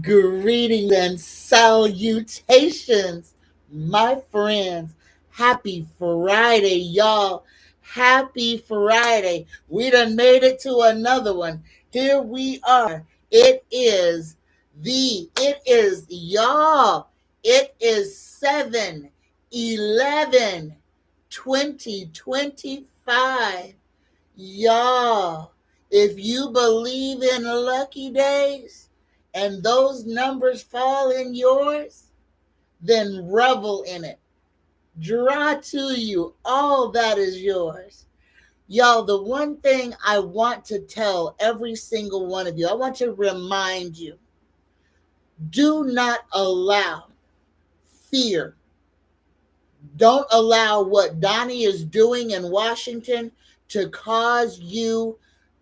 Greetings and salutations, my friends. Happy Friday, y'all. Happy Friday. We done made it to another one. Here we are. Y'all. It is 7/11/2025. Y'all, if you believe in lucky days and those numbers fall in yours, then revel in it. Draw to you all that is yours. Y'all, the one thing I want to tell every single one of you, I want to remind you, do not allow fear. Don't allow what Donnie is doing in Washington to cause you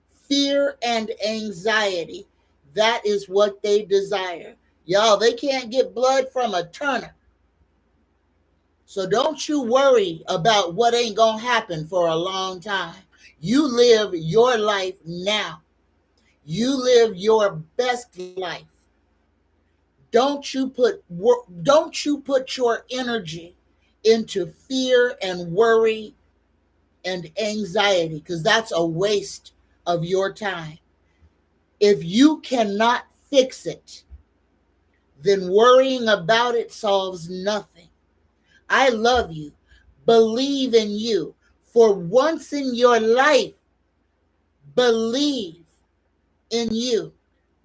fear and anxiety. That is what they desire. Y'all, they can't get blood from a turnip. So don't you worry about what ain't going to happen for a long time. You live your life now. You live your best life. Don't you put your energy into fear and worry and anxiety, because that's a waste of your time. If you cannot fix it, then worrying about it solves nothing. I love you. Believe in you. For once in your life, believe in you.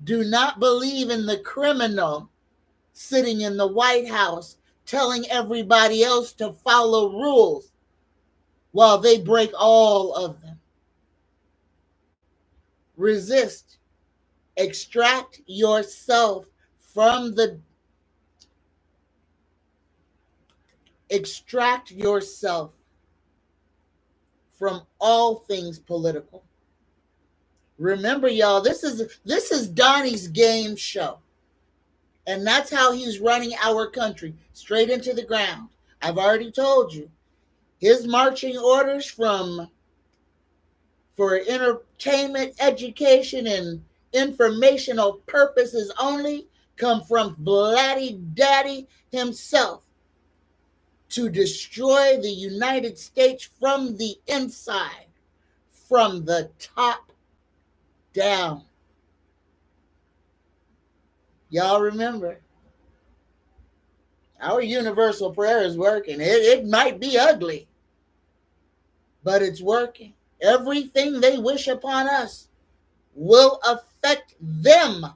Do not believe in the criminal sitting in the White House telling everybody else to follow rules while they break all of them. Resist. Extract yourself from the extract yourself from all things political. Remember, y'all, this is Donnie's game show. And that's how he's running our country, straight into the ground. I've already told you. His marching orders for entertainment, education, and informational purposes only come from Blatty Daddy himself, to destroy the United States from the inside, from the top down. Y'all remember, our universal prayer is working. It might be ugly, but it's working. Everything they wish upon us will affect them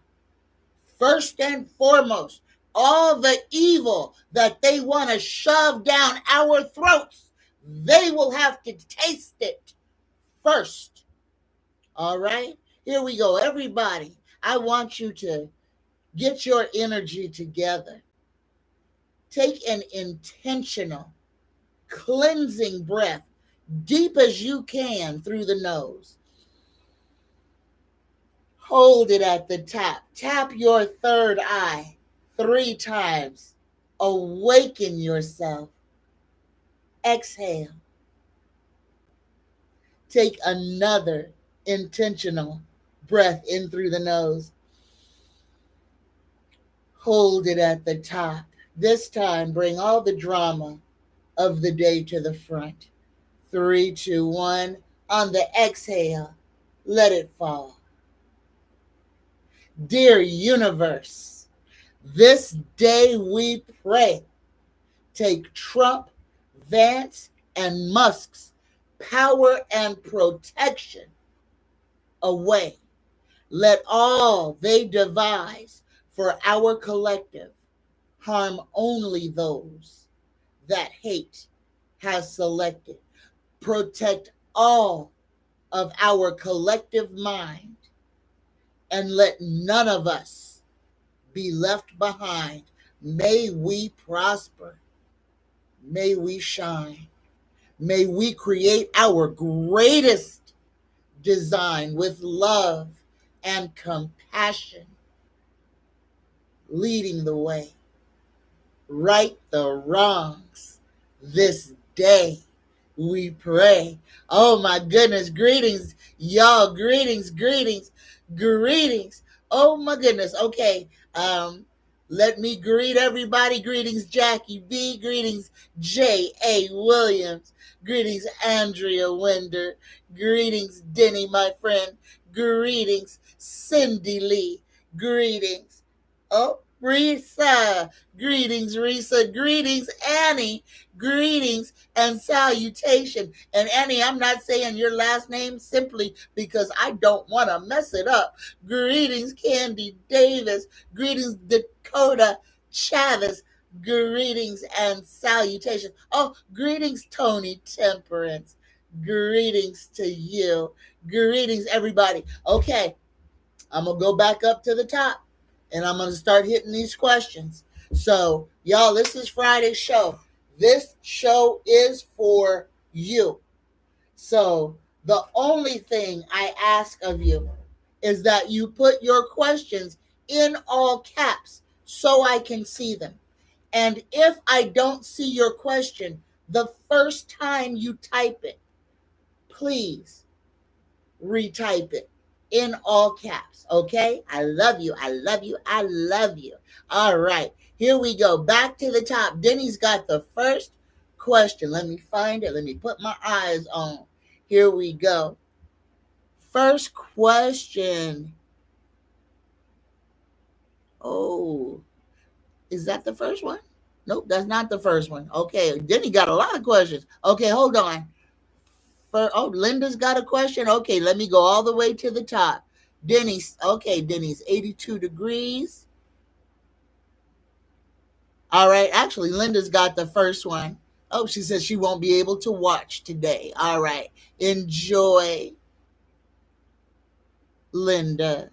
first and foremost. All the evil that they want to shove down our throats, they will have to taste it first. All right? Here we go. Everybody, I want you to get your energy together. Take an intentional, cleansing breath, deep as you can through the nose. Hold it at the top. Tap your third eye 3 times. Awaken yourself. Exhale. Take another intentional breath in through the nose. Hold it at the top. This time, bring all the drama of the day to the front. 3, 2, 1. On the exhale, let it fall. Dear universe, this day we pray. Take Trump, Vance, and Musk's power and protection away. Let all they devise for our collective harm only those that hate has selected. Protect all of our collective mind, and let none of us be left behind. May we prosper. May we shine. May we create our greatest design with love and compassion, leading the way. Right the wrongs this day, we pray. Oh my goodness, greetings, y'all. Greetings. Oh my goodness. Okay. Let me greet everybody. Greetings, Jackie B. Greetings, J.A. Williams. Greetings, Andrea Winder. Greetings, Denny, my friend. Greetings, Cindy Lee. Greetings. Oh, Risa. Greetings, Risa. Greetings, Annie. Greetings and salutation. And Annie, I'm not saying your last name simply because I don't want to mess it up. Greetings, Candy Davis. Greetings, Dakota Chavez. Greetings and salutations. Oh, greetings, Tony Temperance. Greetings to you. Greetings, everybody. Okay, I'm going to go back up to the top and I'm going to start hitting these questions. So, y'all, this is Friday's show. This show is for you. So, the only thing I ask of you is that you put your questions in all caps so I can see them. And if I don't see your question the first time you type it, please retype it in all caps. Okay? I love you. I love you. I love you. All right. Here we go. Back to the top. Denny's got the first question. Let me find it. Let me put my eyes on. Here we go. First question. Oh, is that the first one? Nope, that's not the first one. Okay, Denny got a lot of questions. Okay, hold on. Linda's got a question. Okay, let me go all the way to the top. Denny's 82 degrees. All right, actually, Linda's got the first one. Oh, she says she won't be able to watch today. All right, enjoy, Linda.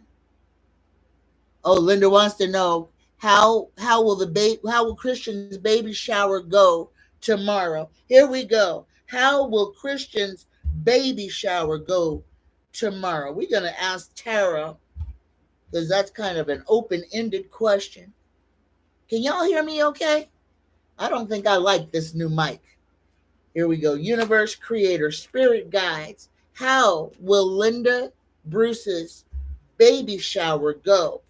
Oh, Linda wants to know how will Christian's baby shower go tomorrow? Here we go. How will Christian's baby shower go tomorrow? We're gonna ask Tara because that's kind of an open-ended question. Can y'all hear me okay? I don't think I like this new mic. Here we go. Universe Creator, Spirit Guides. How will Linda Bruce's baby shower go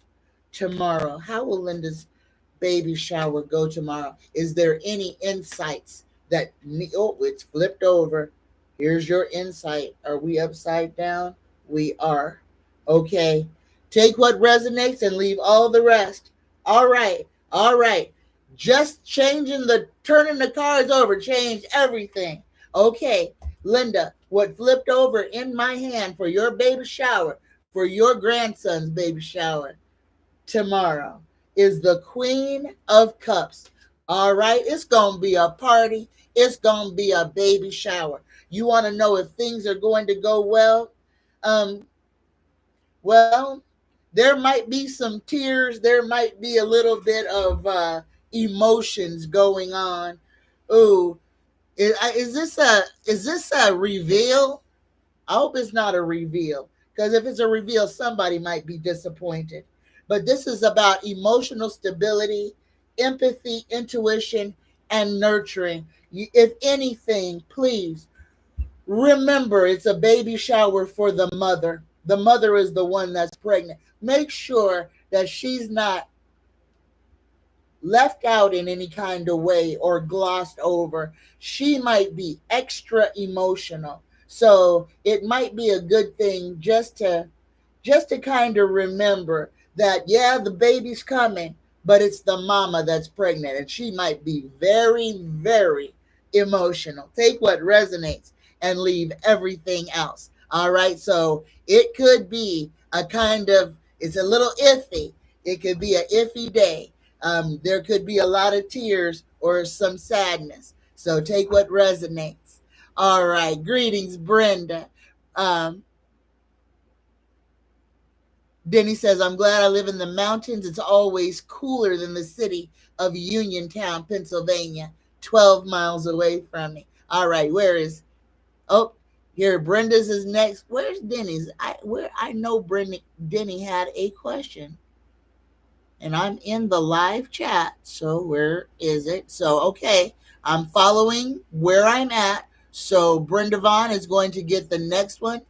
tomorrow? How will Linda's baby shower go tomorrow? Is there any insights that it's flipped over? Here's your insight. Are we upside down? We are. Okay. Take what resonates and leave all the rest. All right. All right. Just turning the cards over changed everything. Okay, Linda, what flipped over in my hand for your baby shower, for your grandson's baby shower tomorrow, is the Queen of Cups. All right, it's going to be a party. It's going to be a baby shower. You want to know if things are going to go well? Well, there might be some tears. There might be a little bit of emotions going on. Ooh, is this a reveal? I hope it's not a reveal, because if it's a reveal, somebody might be disappointed. But this is about emotional stability, empathy, intuition, and nurturing. If anything, please remember it's a baby shower for the mother. The mother is the one that's pregnant. Make sure that she's not left out in any kind of way or glossed over. She might be extra emotional. So it might be a good thing just to kind of remember that, yeah, the baby's coming, but it's the mama that's pregnant, and she might be very, very emotional. Take what resonates and leave everything else. All right. So it could be it's a little iffy. It could be an iffy day. There could be a lot of tears or some sadness. So take what resonates. All right. Greetings, Brenda. Denny says, I'm glad I live in the mountains. It's always cooler than the city of Uniontown, Pennsylvania, 12 miles away from me. All right. Here, Brenda's is next. Where's Denny's? I know Denny had a question. And I'm in the live chat. So where is it? So, okay, I'm following where I'm at. So Brenda Vaughn is going to get the next one.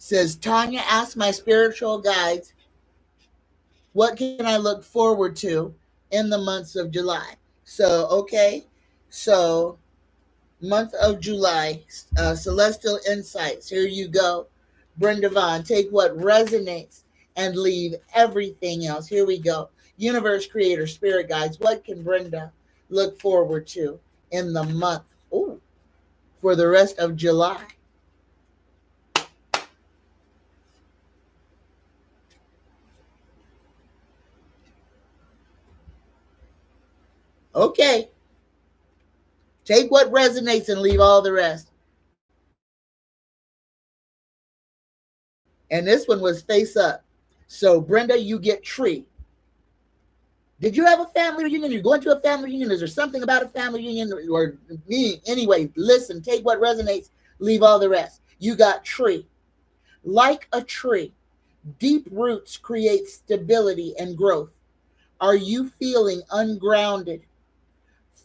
Says, Tanya asked my spiritual guides, what can I look forward to in the months of July? So, okay. So, month of July, Celestial Insights. Here you go. Brenda Vaughn, take what resonates and leave everything else. Here we go. Universe Creator, Spirit Guides. What can Brenda look forward to in the month? Ooh, for the rest of July. Okay. Take what resonates and leave all the rest. And this one was face up. So, Brenda, you get tree. Did you have a family reunion? You're going to a family reunion. Is there something about a family reunion or me? Anyway, listen, take what resonates, leave all the rest. You got tree. Like a tree, deep roots create stability and growth. Are you feeling ungrounded?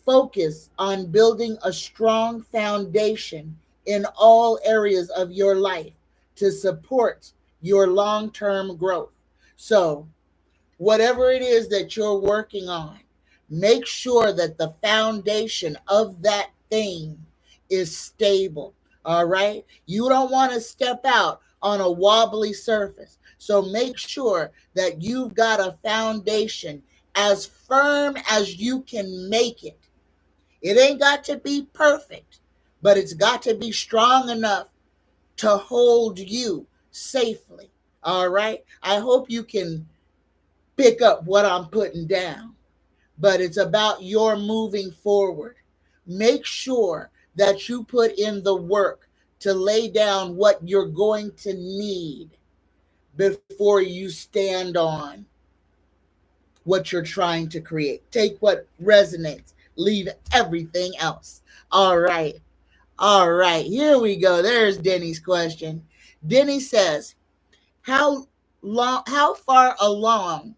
Focus on building a strong foundation in all areas of your life to support your long-term growth. So, whatever it is that you're working on, make sure that the foundation of that thing is stable. All right. You don't want to step out on a wobbly surface. So make sure that you've got a foundation as firm as you can make it. It ain't got to be perfect, but it's got to be strong enough to hold you safely. All right. I hope you can pick up what I'm putting down, but it's about your moving forward. Make sure that you put in the work to lay down what you're going to need before you stand on what you're trying to create. Take what resonates, leave everything else. All right. All right. Here we go. There's Denny's question. Denny says, how far along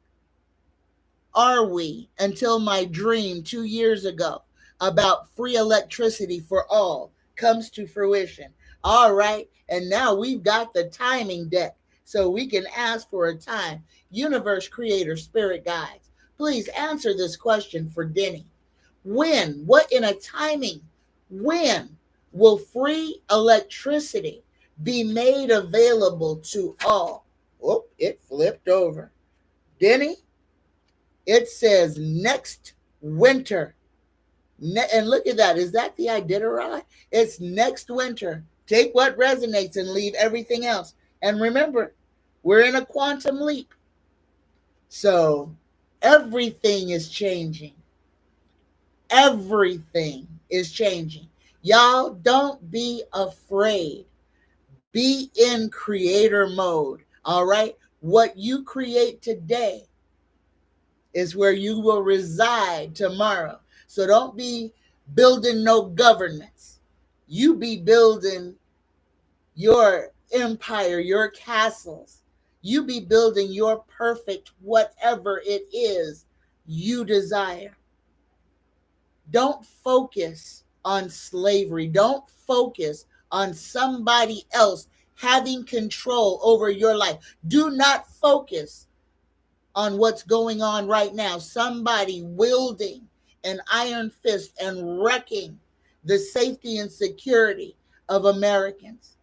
are we until my dream 2 years ago about free electricity for all comes to fruition? All right. And now we've got the timing deck so we can ask for a time. Universe Creator, Spirit Guides, please answer this question for Denny. When, what in a timing, when will free electricity be made available to all? Oh, it flipped over. Denny, it says next winter. And look at that. Is that the Iditarod? It's next winter. Take what resonates and leave everything else. And remember, we're in a quantum leap. So everything is changing. Everything is changing. Y'all, don't be afraid. Be in creator mode. All right? What you create today is where you will reside tomorrow. So don't be building no governments. You be building your empire, your castles. You be building your perfect whatever it is you desire. Don't focus on slavery. Don't focus on somebody else having control over your life. Do not focus on what's going on right now. Somebody wielding an iron fist and wrecking the safety and security of Americans.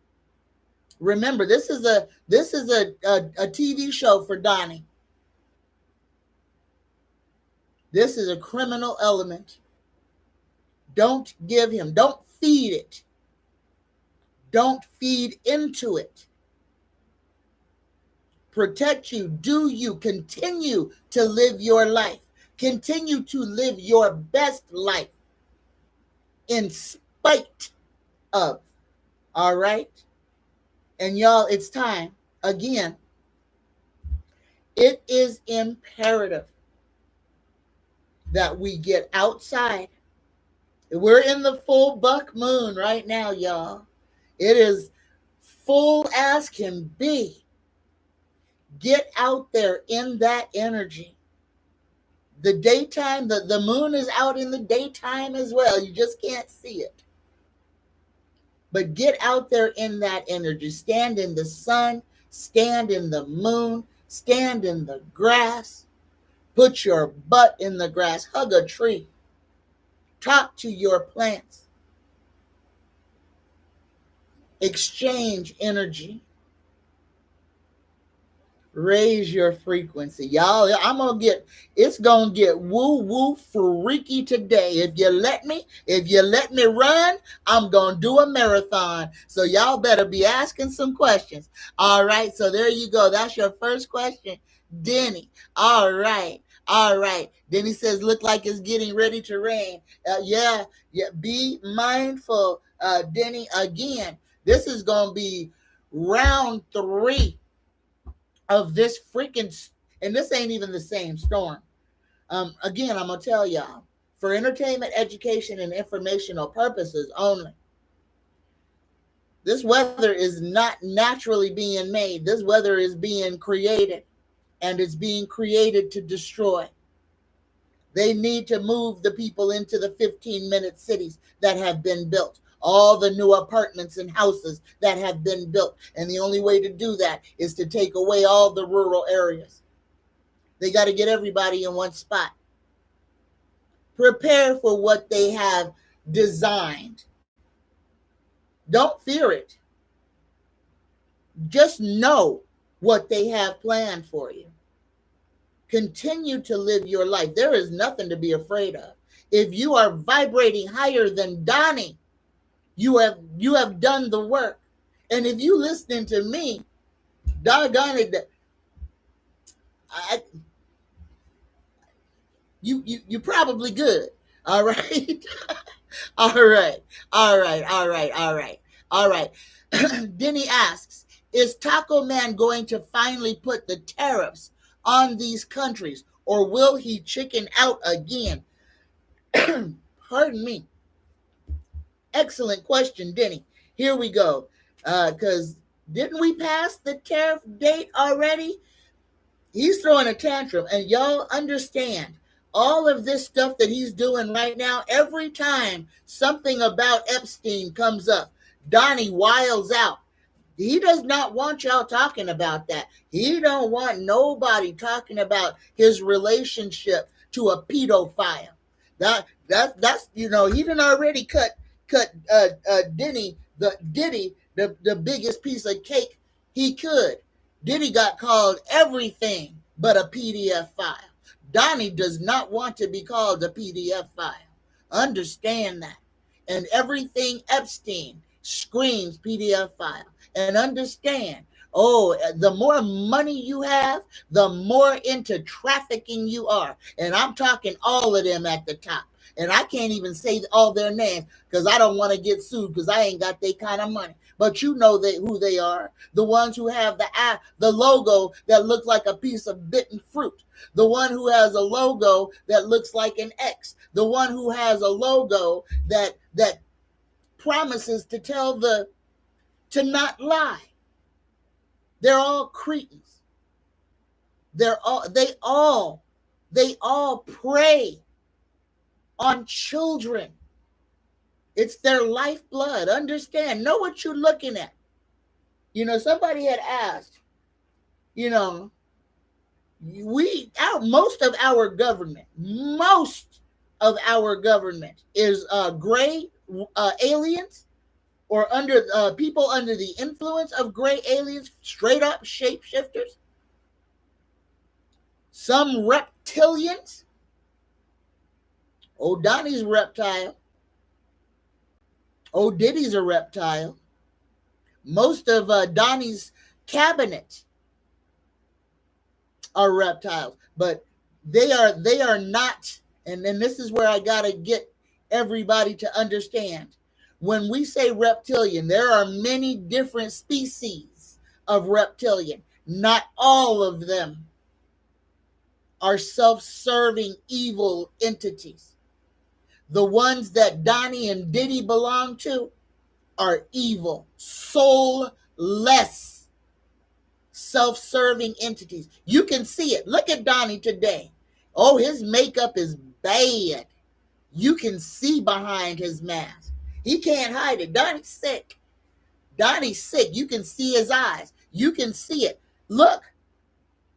Remember, this is a TV show for Donnie. This is a criminal element. Don't give him, don't feed it. Don't feed into it. Protect you. Do you continue to live your life? Continue to live your best life in spite of. All right? And y'all, it's time. Again, it is imperative that we get outside. We're in the full buck moon right now, y'all. It is full as can be. Get out there in that energy. The daytime, the moon is out in the daytime as well. You just can't see it. But get out there in that energy. Stand in the sun, stand in the moon, stand in the grass. Put your butt in the grass. Hug a tree. Talk to your plants. Exchange energy. Raise your frequency. Y'all, it's gonna get woo-woo freaky today. If you let me run, I'm gonna do a marathon. So y'all better be asking some questions. All right, so there you go. That's your first question, Denny. All right. Denny says, look like it's getting ready to rain. Yeah, be mindful, Denny. Again, this is gonna be round 3 of this freaking, and this ain't even the same storm. Again, I'm gonna tell y'all, for entertainment, education, and informational purposes only. This weather is not naturally being made. This weather is being created, and it's being created to destroy. They need to move the people into the 15-minute cities that have been built. All the new apartments and houses that have been built. And the only way to do that is to take away all the rural areas. They got to get everybody in one spot. Prepare for what they have designed. Don't fear it. Just know what they have planned for you. Continue to live your life. There is nothing to be afraid of. If you are vibrating higher than Donnie, you have done the work. And if you listening to me, doggone it, you probably good. All right. All right. Denny asks, is Taco Man going to finally put the tariffs on these countries, or will he chicken out again? Pardon me. Excellent question, Denny. Here we go. Because didn't we pass the tariff date already? He's throwing a tantrum, and y'all understand all of this stuff that he's doing right now. Every time something about Epstein comes up, Donnie wiles out. He does not want y'all talking about that. He don't want nobody talking about his relationship to a pedophile. That's he done already cut Diddy the biggest piece of cake he could. Diddy got called everything but a PDF file. Donnie does not want to be called a PDF file. Understand that. And everything Epstein screams PDF file. And understand, the more money you have, the more into trafficking you are. And I'm talking all of them at the top. And I can't even say all their names because I don't want to get sued because I ain't got their kind of money. But you know who they are. The ones who have the logo that looks like a piece of bitten fruit. The one who has a logo that looks like an X. The one who has a logo that promises to not lie. They're all cretins. They all prey on children. It's their lifeblood. Understand. Know what you're looking at. Somebody had asked, most of our government is gray aliens, or under people under the influence of gray aliens, straight up shapeshifters. Some reptilians. Donnie's reptile. Diddy's a reptile. Most of Donnie's cabinet are reptiles, but they are not. And this is where I gotta get everybody to understand. When we say reptilian, there are many different species of reptilian. Not all of them are self-serving evil entities. The ones that Donnie and Diddy belong to are evil, soulless, self-serving entities. You can see it. Look at Donnie today. His makeup is bad. You can see behind his mask. He can't hide it. Donnie's sick. Donnie's sick. You can see his eyes. You can see it. Look,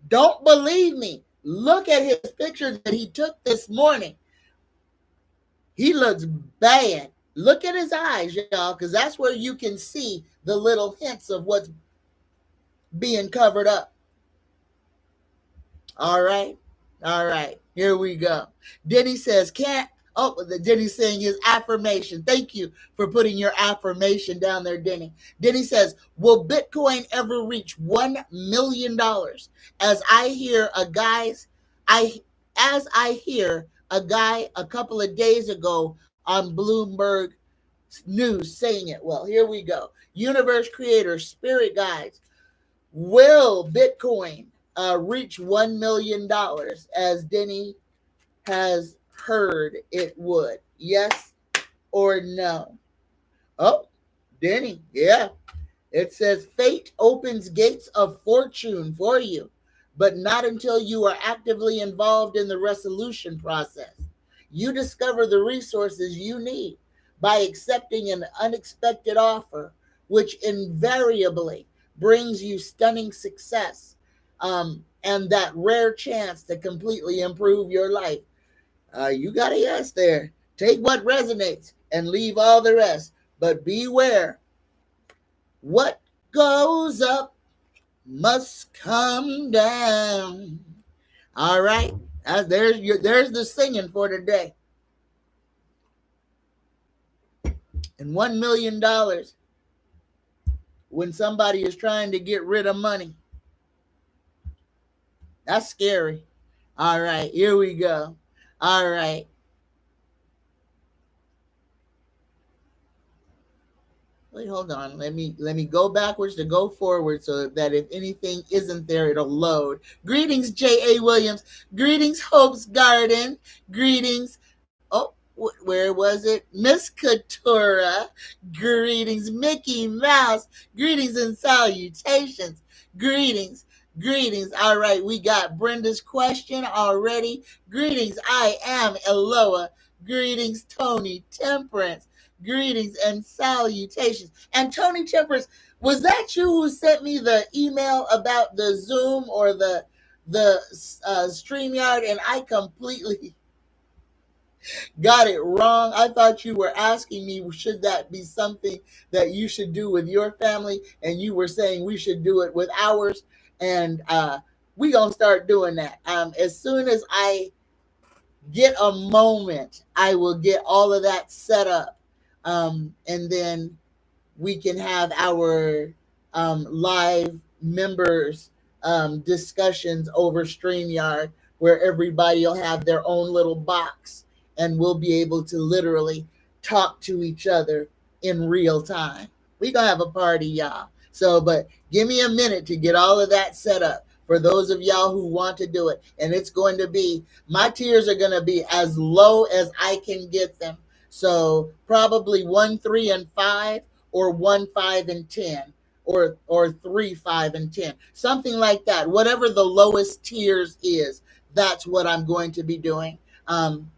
don't believe me. Look at his picture that he took this morning. He looks bad. Look at his eyes, y'all, because that's where you can see the little hints of what's being covered up. All right. All right. Here we go. Denny says, can't. Oh, Denny's saying his affirmation. Thank you for putting your affirmation down there, Denny. Denny says, will Bitcoin ever reach $1 million? As I hear a guy a couple of days ago on Bloomberg News saying it. Well, here we go. Universe creators, spirit guides. Will Bitcoin reach $1 million as Denny has heard it would? Yes or no? Oh, Denny, yeah. It says fate opens gates of fortune for you, but not until you are actively involved in the resolution process. You discover the resources you need by accepting an unexpected offer, which invariably brings you stunning success, and that rare chance to completely improve your life. You got a yes there. Take what resonates and leave all the rest. But beware, what goes up must come down. All right, there's the singing for today. And $1 million when somebody is trying to get rid of money. That's scary. All right, here we go. All right. Wait, hold on. Let me go backwards to go forward so that if anything isn't there, it'll load. Greetings, J.A. Williams. Greetings, Hope's Garden. Greetings. Oh, where was it? Miss Katura. Greetings, Mickey Mouse. Greetings and salutations. Greetings. Greetings. All right, we got Brenda's question already. Greetings, I am Eloa. Greetings, Tony Temperance. Greetings and salutations. And Tony Temperance, was that you who sent me the email about the Zoom or the StreamYard? And I completely got it wrong. I thought you were asking me, should that be something that you should do with your family? And you were saying we should do it with ours. And we gonna start doing that. As soon as I get a moment, I will get all of that set up. And then we can have our live members discussions over StreamYard, where everybody will have their own little box and we'll be able to literally talk to each other in real time. We gonna have a party, y'all. So, but give me a minute to get all of that set up for those of y'all who want to do it. And it's going to be, my tiers are going to be as low as I can get them. So probably 1, 3, and 5, or 1, 5, and 10, or 3, 5, and 10, something like that. Whatever the lowest tiers is, that's what I'm going to be doing. And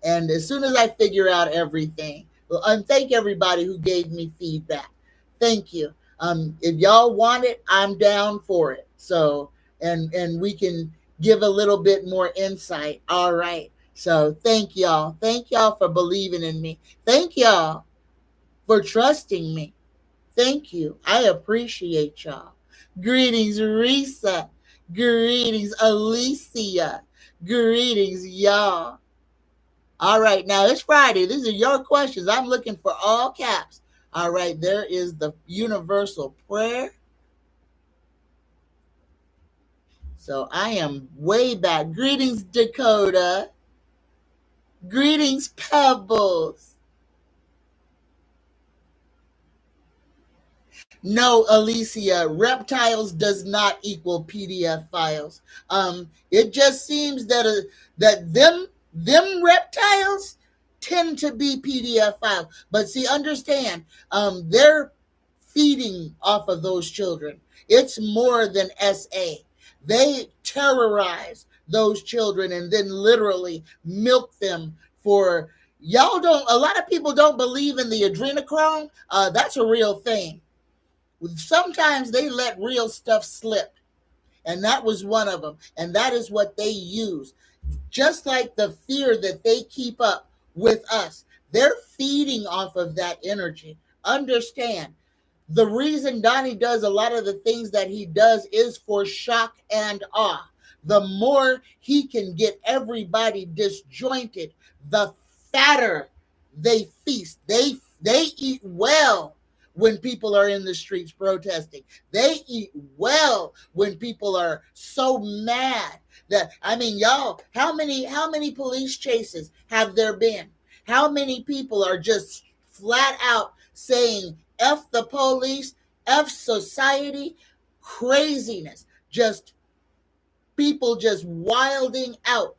as soon as I figure out everything, and thank everybody who gave me feedback. Thank you. If y'all want it, I'm down for it. So, and we can give a little bit more insight. All right. So thank y'all. Thank y'all for believing in me. Thank y'all for trusting me. Thank you. I appreciate y'all. Greetings, Risa. Greetings, Alicia. Greetings, y'all. All right, now it's Friday. These are your questions. I'm looking for all caps. All right, there is the universal prayer. So I am way back. Greetings, Dakota. Greetings, Pebbles. No, Alicia, reptiles does not equal PDF files. It just seems that them reptiles tend to be PDF files. But see, understand, they're feeding off of those children. It's more than SA. They terrorize those children and then literally milk them for, a lot of people don't believe in the adrenochrome. That's a real thing. Sometimes they let real stuff slip. And that was one of them. And that is what they use. Just like the fear that they keep up with us, they're feeding off of that energy. Understand, the reason Donnie does a lot of the things that he does is for shock and awe. The more he can get everybody disjointed, the fatter they feast. They eat well when people are in the streets protesting. They eat well when people are so mad that, I mean, y'all, how many police chases have there been? How many people are just flat out saying F the police, F society? Craziness. Just people just wilding out.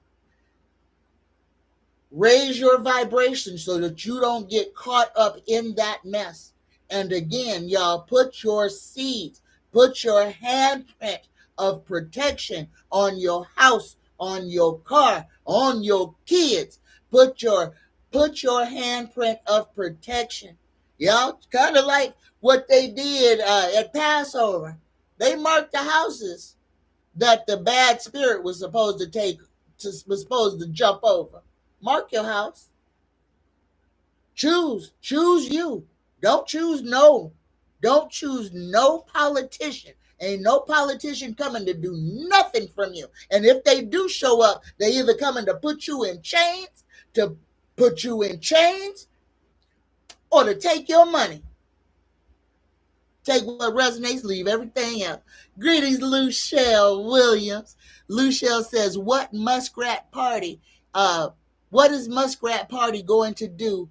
Raise your vibration so that you don't get caught up in that mess. And again, y'all, put your seeds, put your handprint of protection on your house, on your car, on your kids. Put your handprint of protection. Y'all, kind of like what they did at Passover. They marked the houses that the bad spirit was supposed to jump over. Mark your house. Choose you. Don't choose no. Don't choose no politician. Ain't no politician coming to do nothing from you. And if they do show up, they either coming to put you in chains, or to take your money. Take what resonates, leave everything else. Greetings, Luchelle Williams. Luchelle says, what is Muskrat Party going to do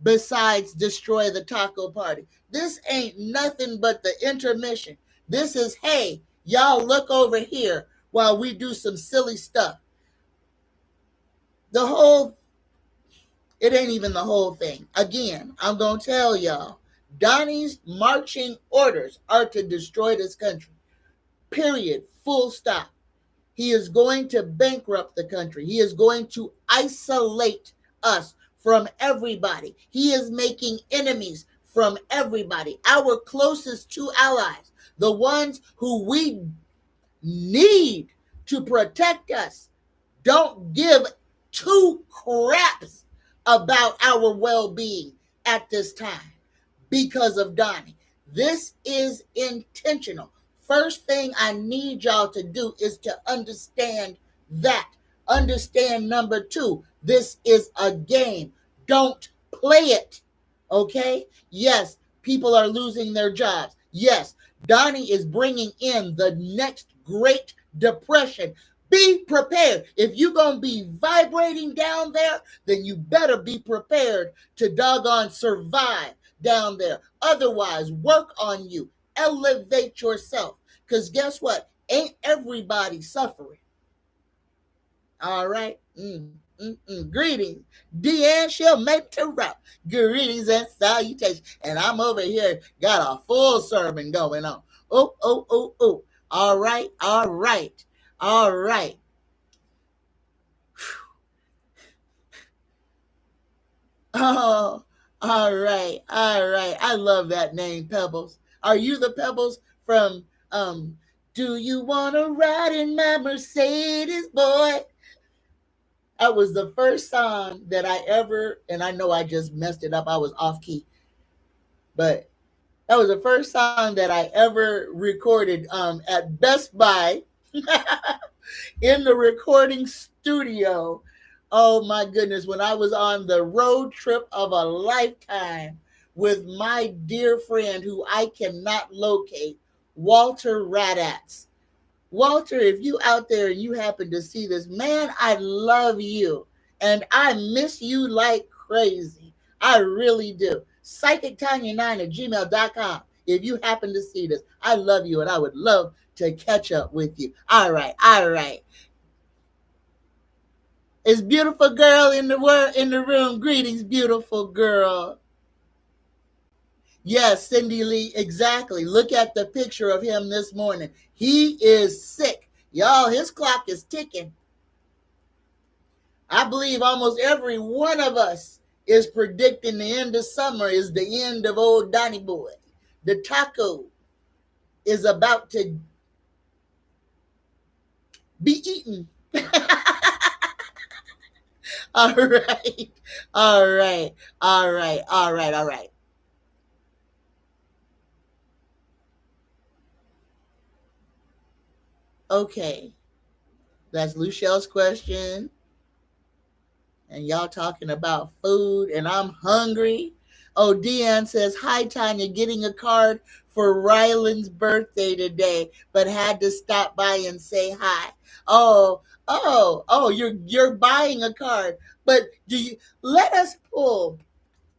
besides destroy the taco party? This ain't nothing but the intermission. This is, hey, y'all look over here while we do some silly stuff. It ain't even the whole thing. Again, I'm going to tell y'all, Donnie's marching orders are to destroy this country. Period. Full stop. He is going to bankrupt the country. He is going to isolate us from everybody. He is making enemies from everybody. Our closest two allies, the ones who we need to protect us, don't give two craps about our well-being at this time because of Donnie. This is intentional. First thing I need y'all to do is to understand that. Understand number two, this is a game. Don't play it. Okay? Yes, people are losing their jobs. Yes, Donnie is bringing in the next Great Depression. Be prepared. If you're going to be vibrating down there, then you better be prepared to doggone survive down there. Otherwise, work on you. Elevate yourself. Because guess what? Ain't everybody suffering. All right? Greetings. Deanne, she'll make to rock. Greetings and salutations. And I'm over here, got a full sermon going on. Oh. All right. Oh, all right. I love that name, Pebbles. Are you the Pebbles from Do You Wanna Ride in My Mercedes, Boy? That was the first song that I ever, and I know I just messed it up. I was off key. But that was the first song that I ever recorded at Best Buy in the recording studio. Oh my goodness, when I was on the road trip of a lifetime with my dear friend who I cannot locate, Walter Radatz. Walter, if you out there and you happen to see this, man, I love you. And I miss you like crazy. I really do. PsychicTanya9@gmail.com. If you happen to see this, I love you and I would love to catch up with you. All right. Is beautiful girl in the room? Greetings, beautiful girl. Yes, Cindy Lee, exactly. Look at the picture of him this morning. He is sick. Y'all, his clock is ticking. I believe almost every one of us is predicting the end of summer is the end of old Donnie Boy. The taco. is about to be eaten. All right. All right. All right. All right. All right. Okay. That's Luchelle's question. And y'all talking about food, and I'm hungry. Oh, Deanne says, hi, Tanya, getting a card for Ryland's birthday today, but had to stop by and say hi. You're buying a card, but do you let us pull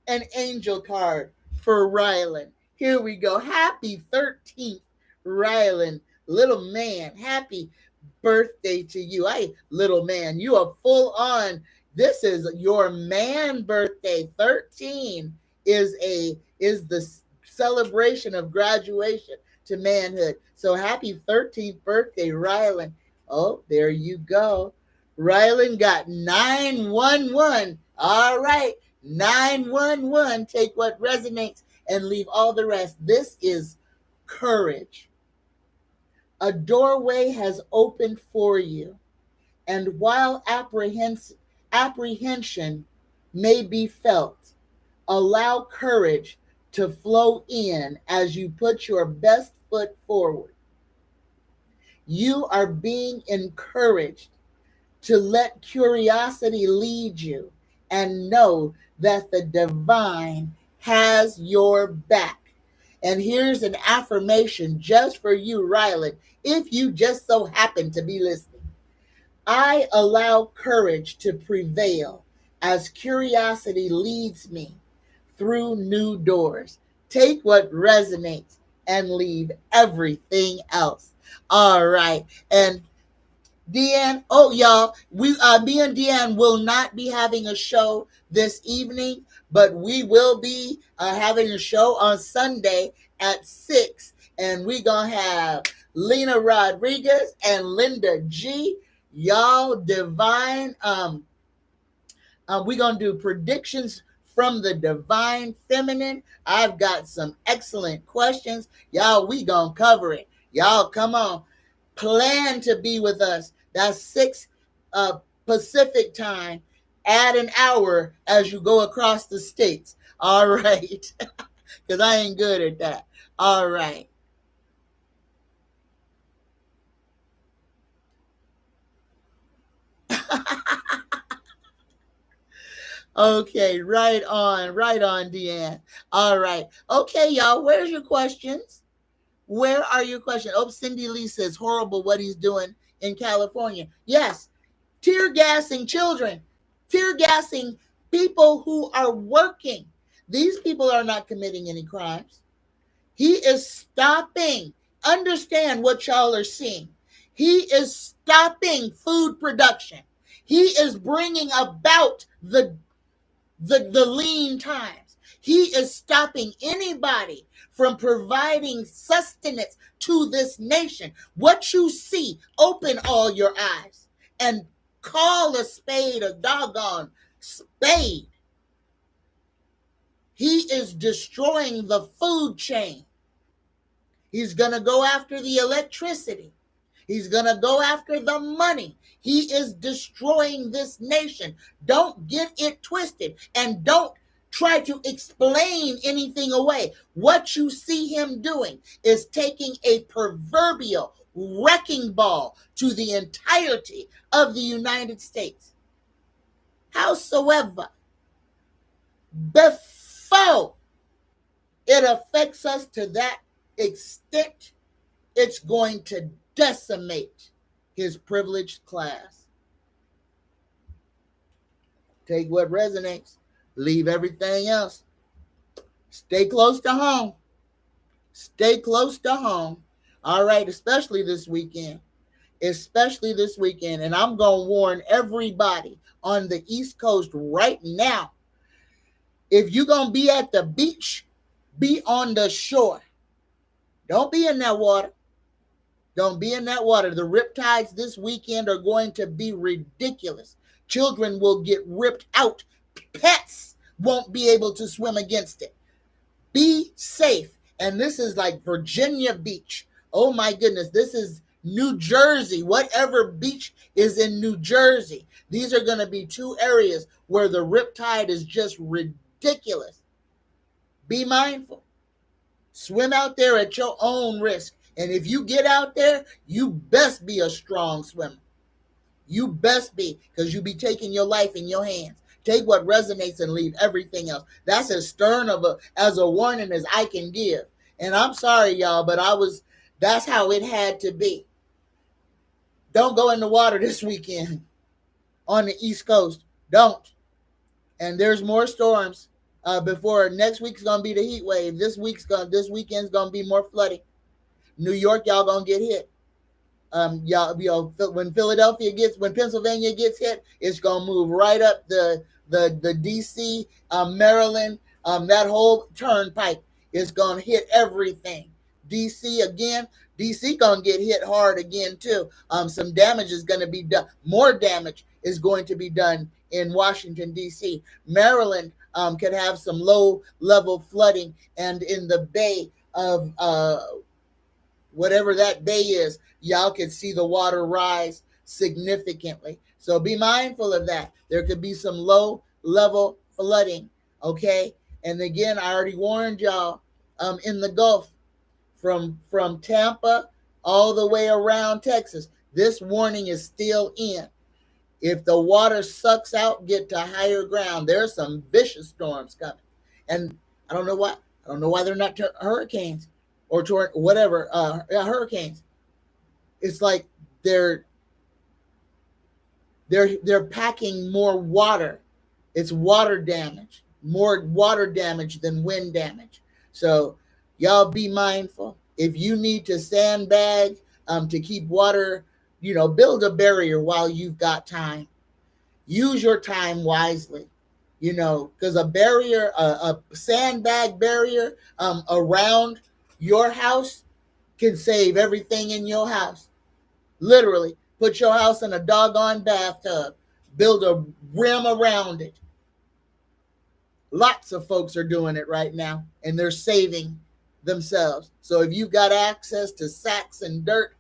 an angel card for Ryland. Here we go. Happy 13th, Ryland, little man. Happy birthday to you. Little man, you are full on. This is your man birthday. 13 is the celebration of graduation to manhood. So happy 13th birthday, Ryland. Oh, there you go. Ryland got 911. All right. 911. Take what resonates and leave all the rest. This is courage. A doorway has opened for you, and while apprehension may be felt, allow courage to flow in as you put your best foot forward. You are being encouraged to let curiosity lead you and know that the divine has your back. And here's an affirmation just for you, Ryland, if you just so happen to be listening. I allow courage to prevail as curiosity leads me through new doors. Take what resonates and leave everything else. All right. And Deanne, y'all, me and Deanne will not be having a show this evening, but we will be having a show on Sunday at 6, and we gonna have Lena Rodriguez and Linda G. Y'all divine. We're gonna do predictions from the divine feminine. I've got some excellent questions. Y'all, we gonna cover it. Y'all, come on. Plan to be with us. That's 6 Pacific time. Add an hour as you go across the states. All right. Because I ain't good at that. All right. Okay, right on, Deanne. All right. Okay, y'all, where's your questions? Where are your questions? Oh, Cindy Lee says, horrible what he's doing in California. Yes, tear gassing children, tear gassing people who are working. These people are not committing any crimes. He is stopping. Understand what y'all are seeing. He is stopping food production. He is bringing about the lean times. He is stopping anybody from providing sustenance to this nation. What you see, open all your eyes and call a spade a doggone spade. He is destroying the food chain. He's going to go after the electricity. He's going to go after the money. He is destroying this nation. Don't get it twisted, and don't try to explain anything away. What you see him doing is taking a proverbial wrecking ball to the entirety of the United States. Howsoever, before it affects us to that extent, it's going to decimate his privileged class. Take what resonates, leave everything else. Stay close to home. Stay close to home. All right, especially this weekend. Especially this weekend. And I'm going to warn everybody on the East Coast right now. If you're going to be at the beach, be on the shore. Don't be in that water. Don't be in that water. The riptides this weekend are going to be ridiculous. Children will get ripped out. Pets won't be able to swim against it. Be safe. And this is like Virginia Beach, Oh my goodness, this is New Jersey, whatever beach is in New Jersey. These are going to be two areas where the riptide is just ridiculous. Be mindful. Swim out there at your own risk. And if you get out there, you best be a strong swimmer. You best be, because you be taking your life in your hands. Take what resonates and leave everything else. That's as stern of as a warning as I can give. And I'm sorry, y'all, but that's how it had to be. Don't go in the water this weekend on the East Coast. Don't. And there's more storms before next week's gonna be the heat wave. This weekend's gonna be more flooding. New York, y'all gonna get hit. When Pennsylvania gets hit, it's gonna move right up the DC, Maryland, that whole turnpike is gonna hit everything. DC again. DC gonna get hit hard again too. Some damage is gonna be done. More damage is going to be done in Washington DC. Maryland could have some low level flooding, and in the Bay of whatever that bay is, y'all can see the water rise significantly. So be mindful of that. There could be some low level flooding. Okay. And again, I already warned y'all in the Gulf from Tampa all the way around Texas. This warning is still in. If the water sucks out, get to higher ground. There's some vicious storms coming. And I don't know why they're not hurricanes or whatever, hurricanes. It's like they're packing more water. It's water damage, more water damage than wind damage. So y'all be mindful. If you need to sandbag to keep water, build a barrier while you've got time. Use your time wisely. Because a barrier, a sandbag barrier around your house can save everything in your house. Literally, put your house in a doggone bathtub. Build a rim around it. Lots of folks are doing it right now, and they're saving themselves. So if you've got access to sacks and dirt,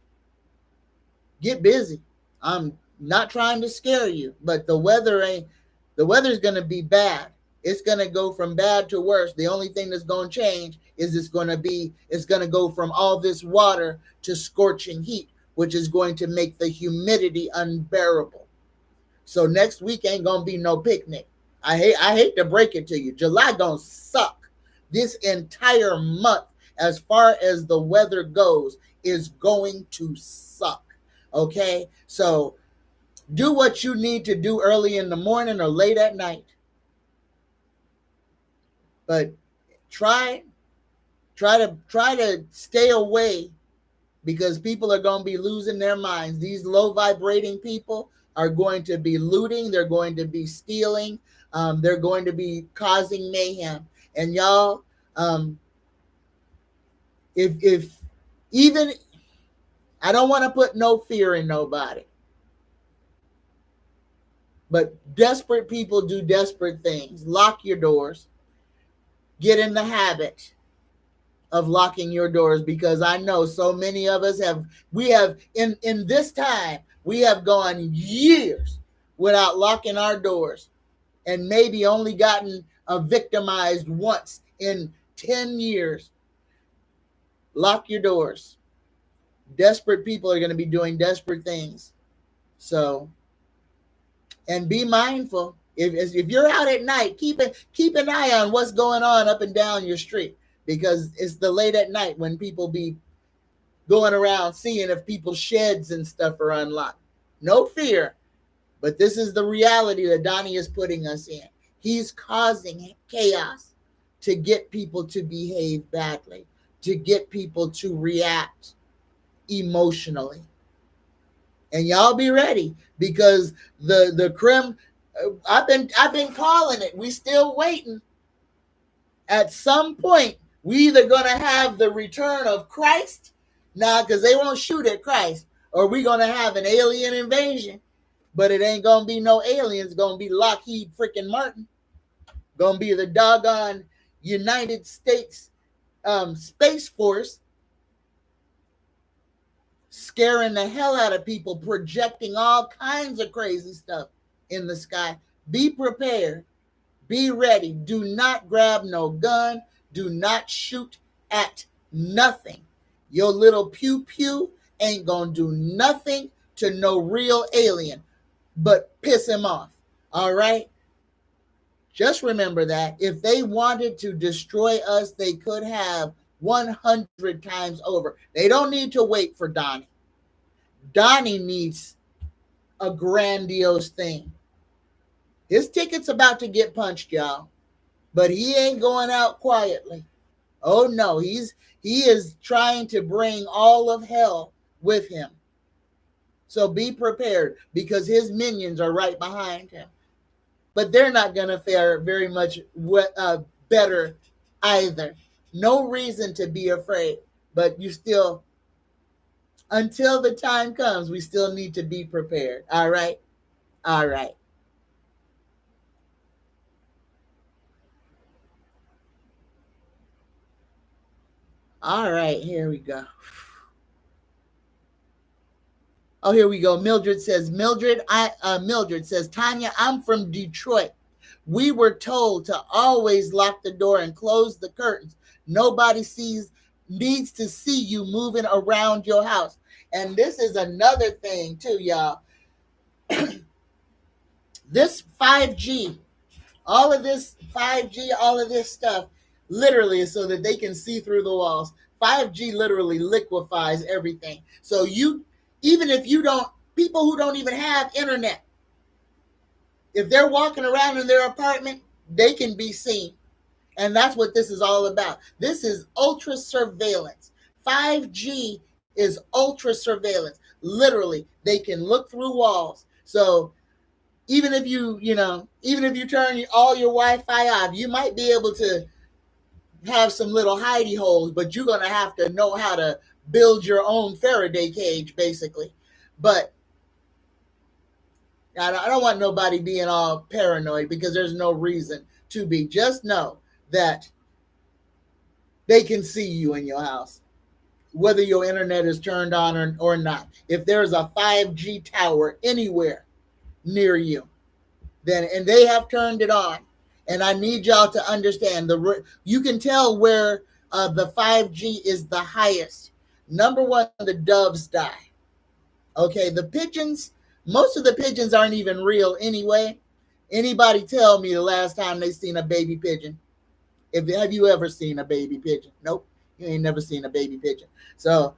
get busy. I'm not trying to scare you, but the weather's going to be bad. It's going to go from bad to worse. The only thing that's going to change is it's going to go from all this water to scorching heat, which is going to make the humidity unbearable. So next week ain't going to be no picnic. I hate to break it to you. July going to suck. This entire month, as far as the weather goes, is going to suck. Okay? So do what you need to do early in the morning or late at night. But try to stay away, because people are going to be losing their minds. These low vibrating people are going to be looting. They're going to be stealing. They're going to be causing mayhem. And y'all, if even, I don't want to put no fear in nobody, but desperate people do desperate things. Lock your doors. Get in the habit of locking your doors, because I know so many of us have in this time, we have gone years without locking our doors, and maybe only gotten victimized once in 10 years. Lock your doors. Desperate people are going to be doing desperate things. So, and be mindful. If you're out at night, keep an eye on what's going on up and down your street, because it's the late at night when people be going around seeing if people's sheds and stuff are unlocked. No fear, but this is the reality that Donnie is putting us in. He's causing chaos to get people to behave badly, to get people to react emotionally. And y'all be ready, because the crim, I've been calling it. We still waiting. At some point, we either gonna have the return of Christ, because they won't shoot at Christ, or we gonna have an alien invasion. But it ain't gonna be no aliens. Gonna be Lockheed freaking Martin. Gonna be the doggone United States Space Force. scaring the hell out of people, projecting all kinds of crazy stuff in the sky. Be prepared. Be ready. Do not grab no gun. Do not shoot at nothing. Your little pew pew ain't gonna do nothing to no real alien but piss him off. All right? Just remember that if they wanted to destroy us, they could have 100 times over. They don't need to wait for Donnie. Donnie needs a grandiose thing. His ticket's about to get punched, y'all, but he ain't going out quietly. Oh no, he is trying to bring all of hell with him. So be prepared because his minions are right behind him. But they're not going to fare very much better either. No reason to be afraid, but you still, until the time comes, we still need to be prepared. All right? All right. All right, here we go. Oh, here we go. Mildred says, Mildred says, Tanya, I'm from Detroit. We were told to always lock the door and close the curtains. Nobody needs to see you moving around your house. And this is another thing too, y'all. This 5G, all of this 5G, all of this stuff, literally is so that they can see through the walls. 5G literally liquefies everything. So even if you don't, people who don't even have internet, if they're walking around in their apartment, they can be seen. And that's what this is all about. This is ultra surveillance. 5G is ultra surveillance. Literally, they can look through walls. So even if you turn all your Wi-Fi off, you might be able to have some little hidey holes, but you're going to have to know how to build your own Faraday cage, basically. But I don't want nobody being all paranoid because there's no reason to be. Just know that they can see you in your house, whether your internet is turned on or not. If there's a 5G tower anywhere near you, and they have turned it on, and I need y'all to understand, you can tell where the 5G is the highest. Number one, the doves die. Okay, the pigeons, most of the pigeons aren't even real anyway. Anybody tell me the last time they seen a baby pigeon? Have you ever seen a baby pigeon? Nope, you ain't never seen a baby pigeon. So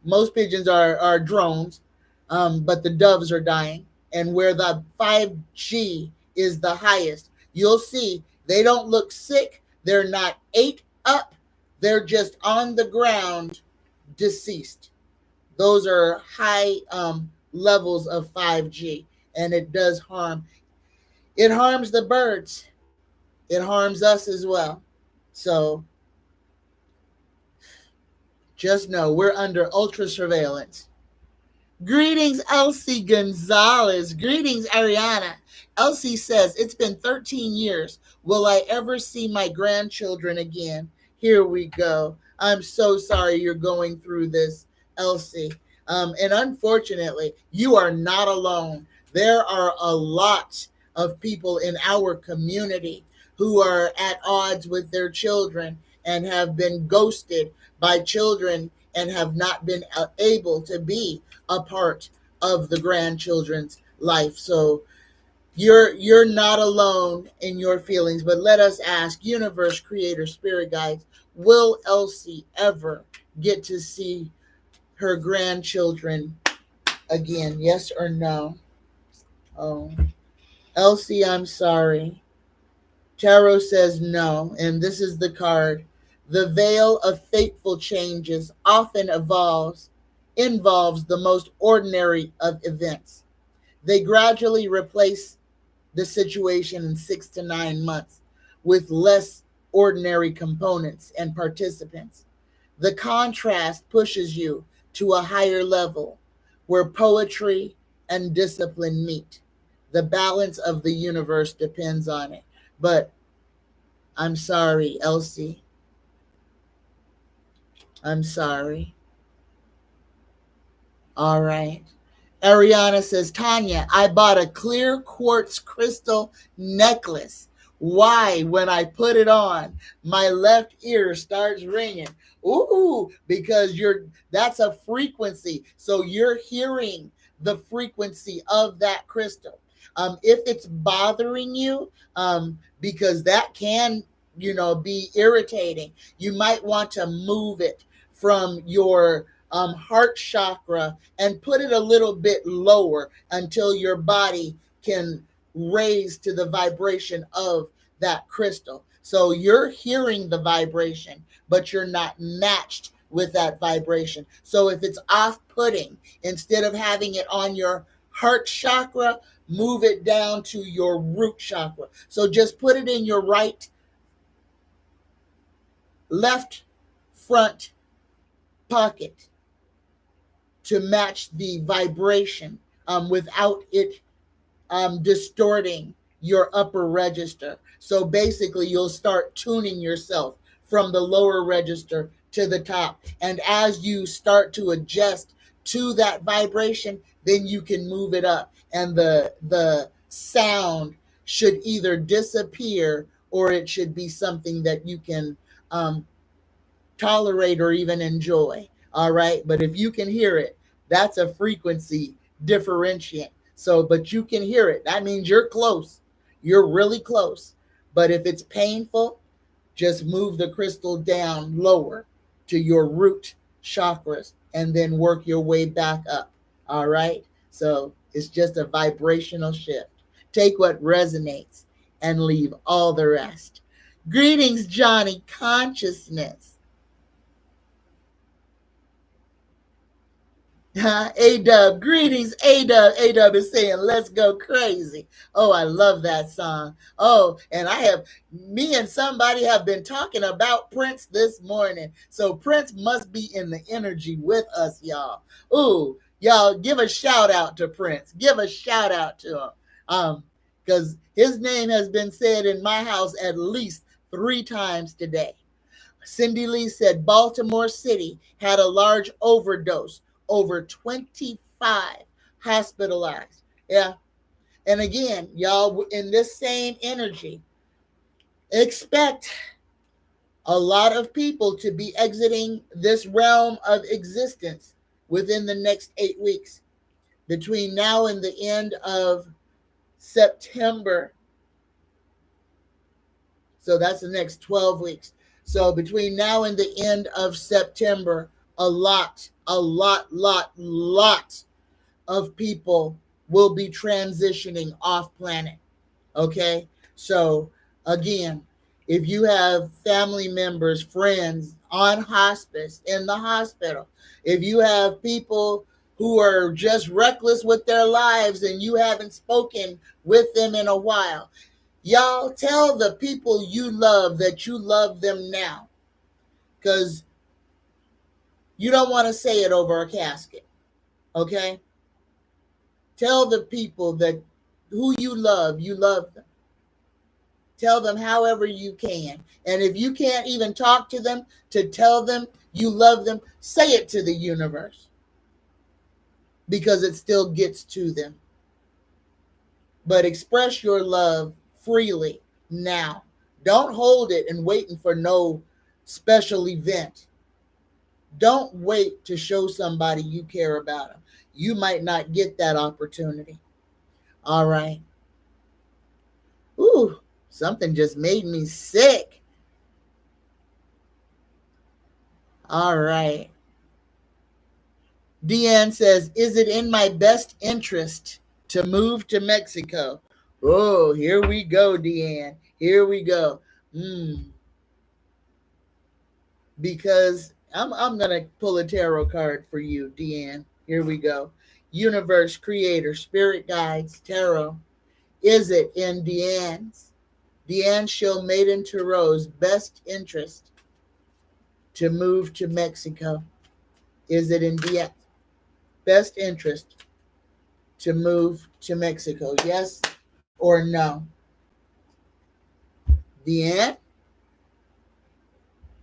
most pigeons are drones, but the doves are dying. And where the 5G is the highest, you'll see they don't look sick. They're not ate up. They're just on the ground, deceased. Those are high levels of 5G, and it does harm. It harms the birds. It harms us as well. So just know we're under ultra surveillance. Greetings, Elsie Gonzalez. Greetings, Ariana. Elsie says, it's been 13 years. Will I ever see my grandchildren again? Here we go. I'm so sorry you're going through this, Elsie. And unfortunately, you are not alone. There are a lot of people in our community who are at odds with their children and have been ghosted by children and have not been able to be a part of the grandchildren's life. So you're not alone in your feelings, but let us ask, universe, creator, spirit guides, will Elsie ever get to see her grandchildren again? Yes or no? Oh, Elsie, I'm sorry. Tarot says no, and this is the card. The veil of fateful changes often involves the most ordinary of events. They gradually replace the situation in 6 to 9 months with less ordinary components and participants. The contrast pushes you to a higher level where poetry and discipline meet. The balance of the universe depends on it. But I'm sorry, Elsie. I'm sorry. All right. Ariana says, Tanya, I bought a clear quartz crystal necklace. Why, when I put it on, my left ear starts ringing? Ooh, because that's a frequency. So you're hearing the frequency of that crystal. If it's bothering you, because that can, be irritating, you might want to move it from your heart chakra and put it a little bit lower until your body can raise to the vibration of that crystal. So you're hearing the vibration, but you're not matched with that vibration. So if it's off-putting, instead of having it on your heart chakra, move it down to your root chakra. So just put it in your left front pocket to match the vibration, without it distorting your upper register. So basically, you'll start tuning yourself from the lower register to the top. And as you start to adjust to that vibration, then you can move it up. And the sound should either disappear, or it should be something that you can tolerate or even enjoy. All right. But if you can hear it, that's a frequency differentiate. So, but you can hear it. That means you're close. You're really close. But if it's painful, just move the crystal down lower to your root chakras and then work your way back up. All right. So it's just a vibrational shift. Take what resonates and leave all the rest. Greetings, Johnny Consciousness. A-Dub, greetings, A-Dub. A-Dub is saying, let's go crazy. Oh, I love that song. Oh, and me and somebody have been talking about Prince this morning. So Prince must be in the energy with us, y'all. Ooh, y'all give a shout out to Prince. Give a shout out to him. Because his name has been said in my house at least 3 times today. Cindy Lee said Baltimore City had a large overdose, over 25 hospitalized. Yeah. And again, y'all, in this same energy, expect a lot of people to be exiting this realm of existence within the next 8 weeks. Between now and the end of September, so that's the next 12 weeks. So between now and the end of September, a lot of people will be transitioning off planet. Okay. So again, if you have family members, friends on hospice, in the hospital, if you have people who are just reckless with their lives and you haven't spoken with them in a while, y'all tell the people you love that you love them now, because you don't want to say it over a casket. Okay? Tell the people that who you love them. Tell them however you can. And if you can't even talk to them to tell them you love them, say it to the universe, because it still gets to them. But express your love freely now. Don't hold it and waiting for no special event. Don't wait to show somebody you care about them. You might not get that opportunity. All right. Ooh, something just made me sick. All right. Deanne says, is it in my best interest to move to Mexico? Oh, here we go, Deanne. Here we go. Because I'm going to pull a tarot card for you, Deanne. Here we go. Universe, Creator, Spirit Guides, Tarot. Is it in Deanne Shill Maiden Tarot's best interest to move to Mexico? Is it in Deanne's best interest to move to Mexico? Yes or no? Deanne?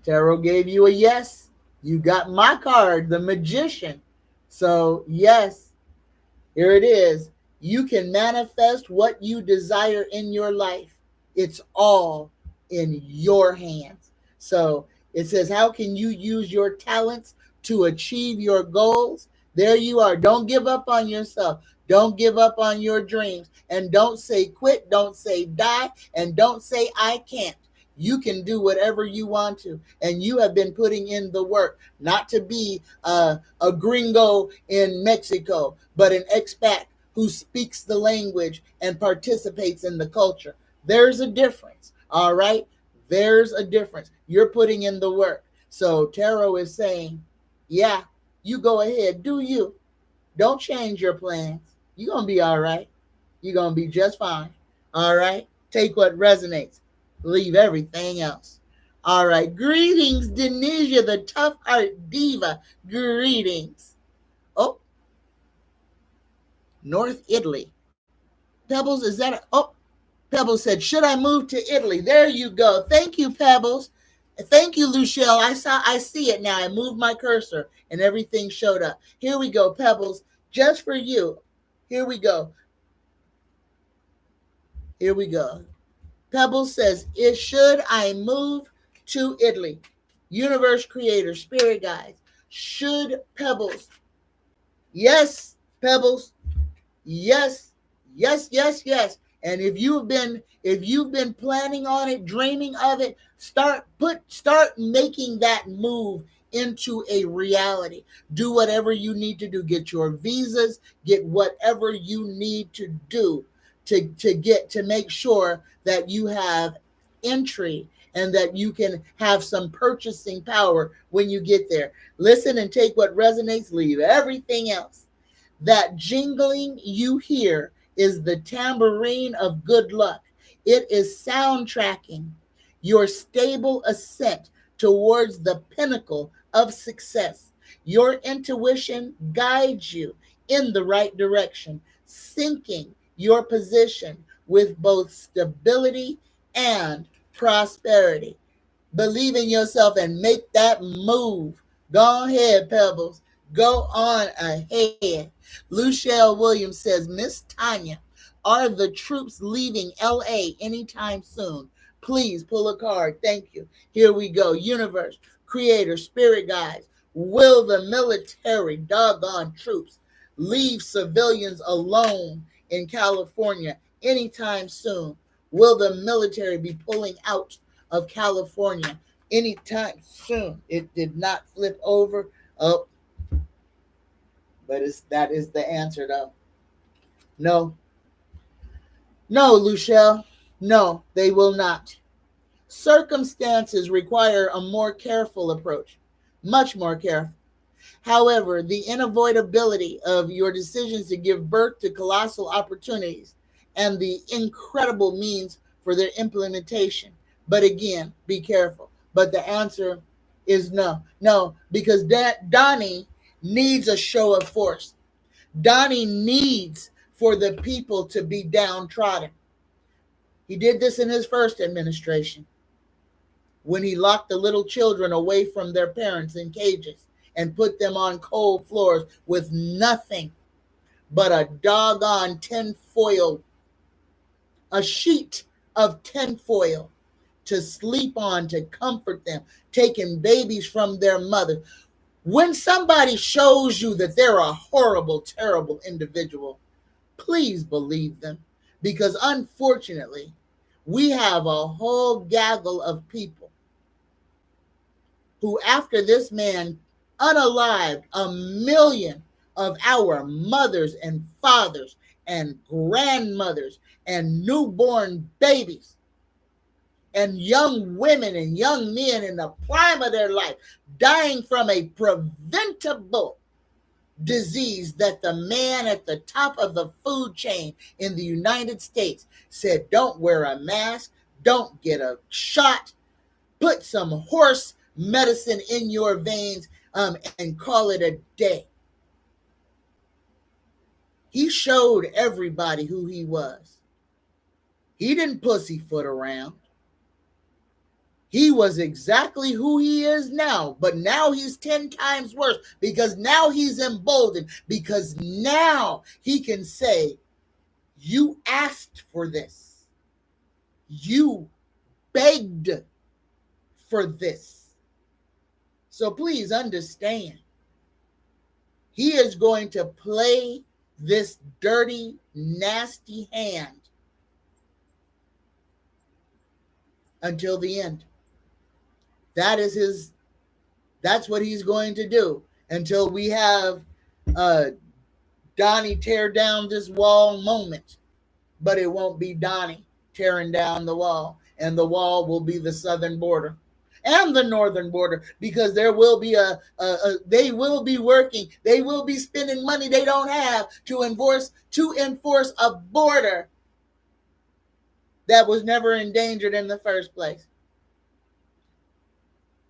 Tarot gave you a yes. You got my card, the Magician. So, yes, here it is. You can manifest what you desire in your life. It's all in your hands. So it says, how can you use your talents to achieve your goals? There you are. Don't give up on yourself. Don't give up on your dreams. And don't say quit. Don't say die. And don't say I can't. You can do whatever you want to. And you have been putting in the work, not to be a gringo in Mexico, but an expat who speaks the language and participates in the culture. There's a difference, all right? There's a difference. You're putting in the work. So Tarot is saying, yeah, you go ahead, do you. Don't change your plans. You're going to be all right. You're going to be just fine, all right? Take what resonates. Leave everything else. All right. Greetings, Denisha, the tough art diva. Greetings. Oh, North Italy. Pebbles, is that oh, Pebbles said, should I move to Italy? There you go. Thank you, Pebbles. Thank you, Luchelle. I see it now. I moved my cursor and everything showed up. Here we go, Pebbles, just for you. Here we go. Here we go. Pebbles says, should I move to Italy? Universe creator, spirit guides. Should Pebbles? Yes, Pebbles. Yes, yes, yes, yes. And if you've been planning on it, dreaming of it, start making that move into a reality. Do whatever you need to do. Get your visas, get whatever you need to do to make sure that you have entry and that you can have some purchasing power when you get there. Listen and take what resonates, leave everything else. That jingling you hear is the tambourine of good luck. It is soundtracking your stable ascent towards the pinnacle of success. Your intuition guides you in the right direction, syncing your position with both stability and prosperity. Believe in yourself and make that move. Go ahead, Pebbles. Go on ahead. Luchelle Williams says, Miss Tanya, are the troops leaving LA anytime soon? Please pull a card. Thank you. Here we go. Universe, creator, spirit guides. Will the military, doggone troops, leave civilians alone in California anytime soon? Will the military be pulling out of California anytime soon? It did not flip over. Oh, but that is the answer, though. No. No, Luchelle. No, they will not. Circumstances require a more careful approach, much more careful. However, the unavoidability of your decisions to give birth to colossal opportunities and the incredible means for their implementation. But again, be careful. But the answer is no. No, because Donnie needs a show of force. Donnie needs for the people to be downtrodden. He did this in his first administration when he locked the little children away from their parents in cages and put them on cold floors with nothing but a doggone tinfoil, a sheet of tinfoil to sleep on, to comfort them, taking babies from their mother. When somebody shows you that they're a horrible, terrible individual, please believe them. Because unfortunately, we have a whole gaggle of people who, after this man unalived 1,000,000 of our mothers and fathers and grandmothers and newborn babies and young women and young men in the prime of their life, dying from a preventable disease that the man at the top of the food chain in the United States said, don't wear a mask, don't get a shot, put some horse medicine in your veins, and call it a day. He showed everybody who he was. He didn't pussyfoot around. He was exactly who he is now, but now he's 10 times worse because now he's emboldened, because now he can say, you asked for this. You begged for this. So please understand, he is going to play this dirty, nasty hand until the end. That's what he's going to do until we have Donnie tear down this wall moment. But it won't be Donnie tearing down the wall, and the wall will be the southern border and the northern border, because there will be they will be working, they will be spending money they don't have to enforce a border that was never endangered in the first place.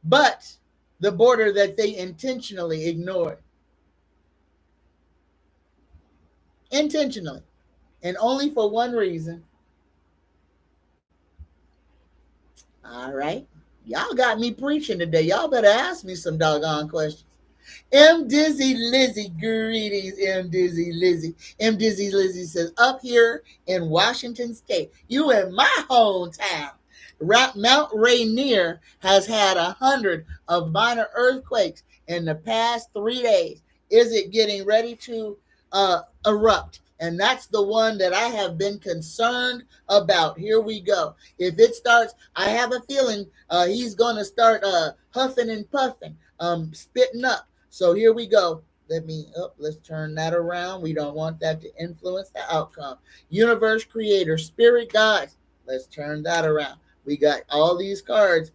But the border that they intentionally ignored. Intentionally. And only for one reason. All right. Y'all got me preaching today. Y'all better ask me some doggone questions. M. Dizzy Lizzy, greetings, M. Dizzy Lizzy. M. Dizzy Lizzy says, up here in Washington State, you in my hometown, Mount Rainier has had 100 of minor earthquakes in the past 3 days. Is it getting ready to erupt? And that's the one that I have been concerned about. Here we go. If it starts, I have a feeling he's going to start huffing and puffing, spitting up. So here we go. Let's turn that around. We don't want that to influence the outcome. Universe creator, spirit guides. Let's turn that around. We got all these cards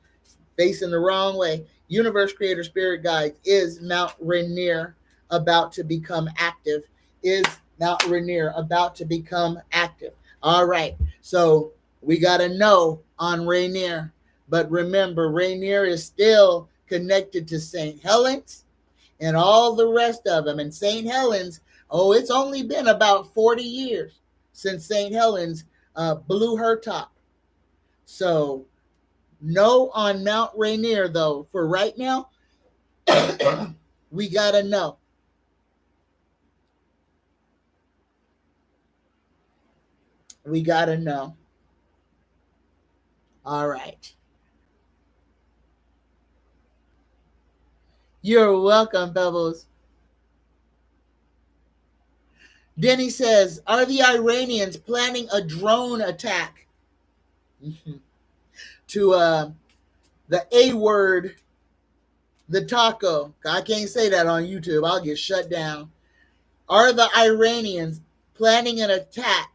facing the wrong way. Universe creator, spirit guides. Is Mount Rainier about to become active? Is Mount Rainier about to become active? All right. So we got to know on Rainier. But remember, Rainier is still connected to St. Helens and all the rest of them. And St. Helens, it's only been about 40 years since St. Helens blew her top. So no on Mount Rainier, though. For right now, we got to know. We got to know. All right. You're welcome, Pebbles. Denny says, are the Iranians planning a drone attack to the A word, the taco? I can't say that on YouTube. I'll get shut down. Are the Iranians planning an attack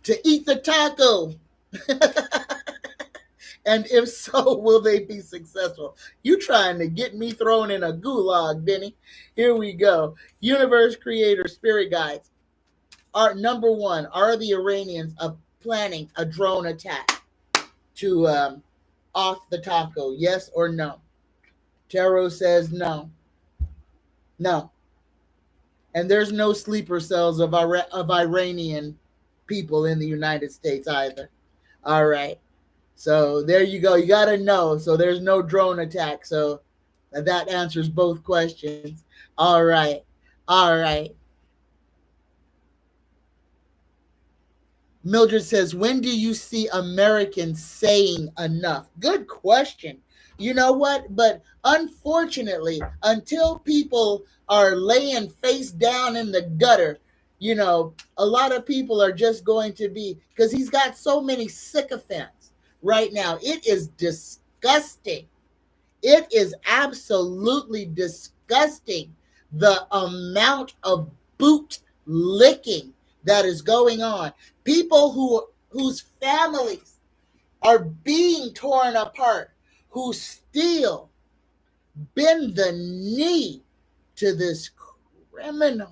to eat the taco? And if so, will they be successful? You trying to get me thrown in a gulag, Denny. Here we go. Universe creator, spirit guides. Number one, are the Iranians planning a drone attack to off the taco? Yes or no? Tarot says no. No. And there's no sleeper cells of Iranian people in the United States either. All right. So there you go. You got to know. So there's no drone attack. So that answers both questions. All right. All right. Mildred says, when do you see Americans saying enough? Good question. You know what? But unfortunately, until people are laying face down in the gutter, a lot of people are just going to be, because he's got so many sycophants right now. It is disgusting. It is absolutely disgusting, the amount of boot licking that is going on. People whose families are being torn apart, who still bend the knee to this criminal.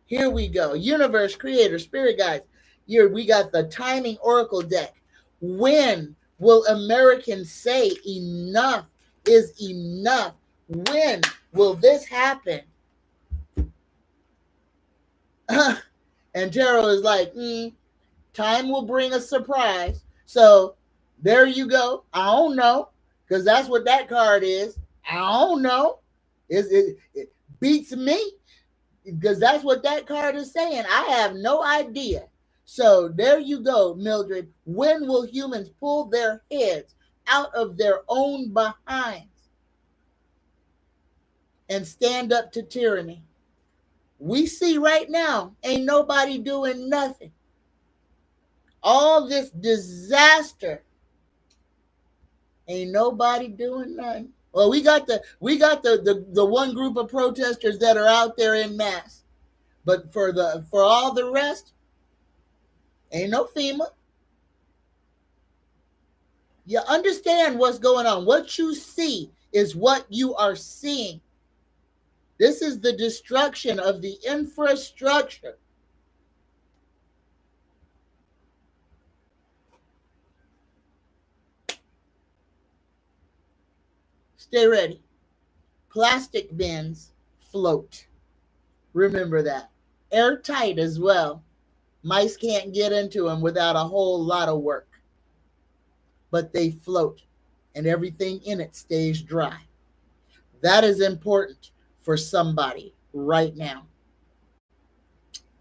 Here we go. Universe, creator, spirit guides. Here we got the timing oracle deck. When will Americans say enough is enough? When will this happen? And Tarot is like, time will bring a surprise. So There you go. I don't know, because that's what that card is. I don't know. It beats me, because that's what that card is saying. I have no idea. So there you go, Mildred. When will humans pull their heads out of their own behinds and stand up to tyranny? We see right now, ain't nobody doing nothing. All this disaster, ain't nobody doing nothing. Well, we got the one group of protesters that are out there in mass, but for all the rest, ain't no FEMA. You understand what's going on. What you see is what you are seeing. This is the destruction of the infrastructure. Stay ready. Plastic bins float. Remember that. Airtight as well. Mice can't get into them without a whole lot of work. But they float, and everything in it stays dry. That is important for somebody right now.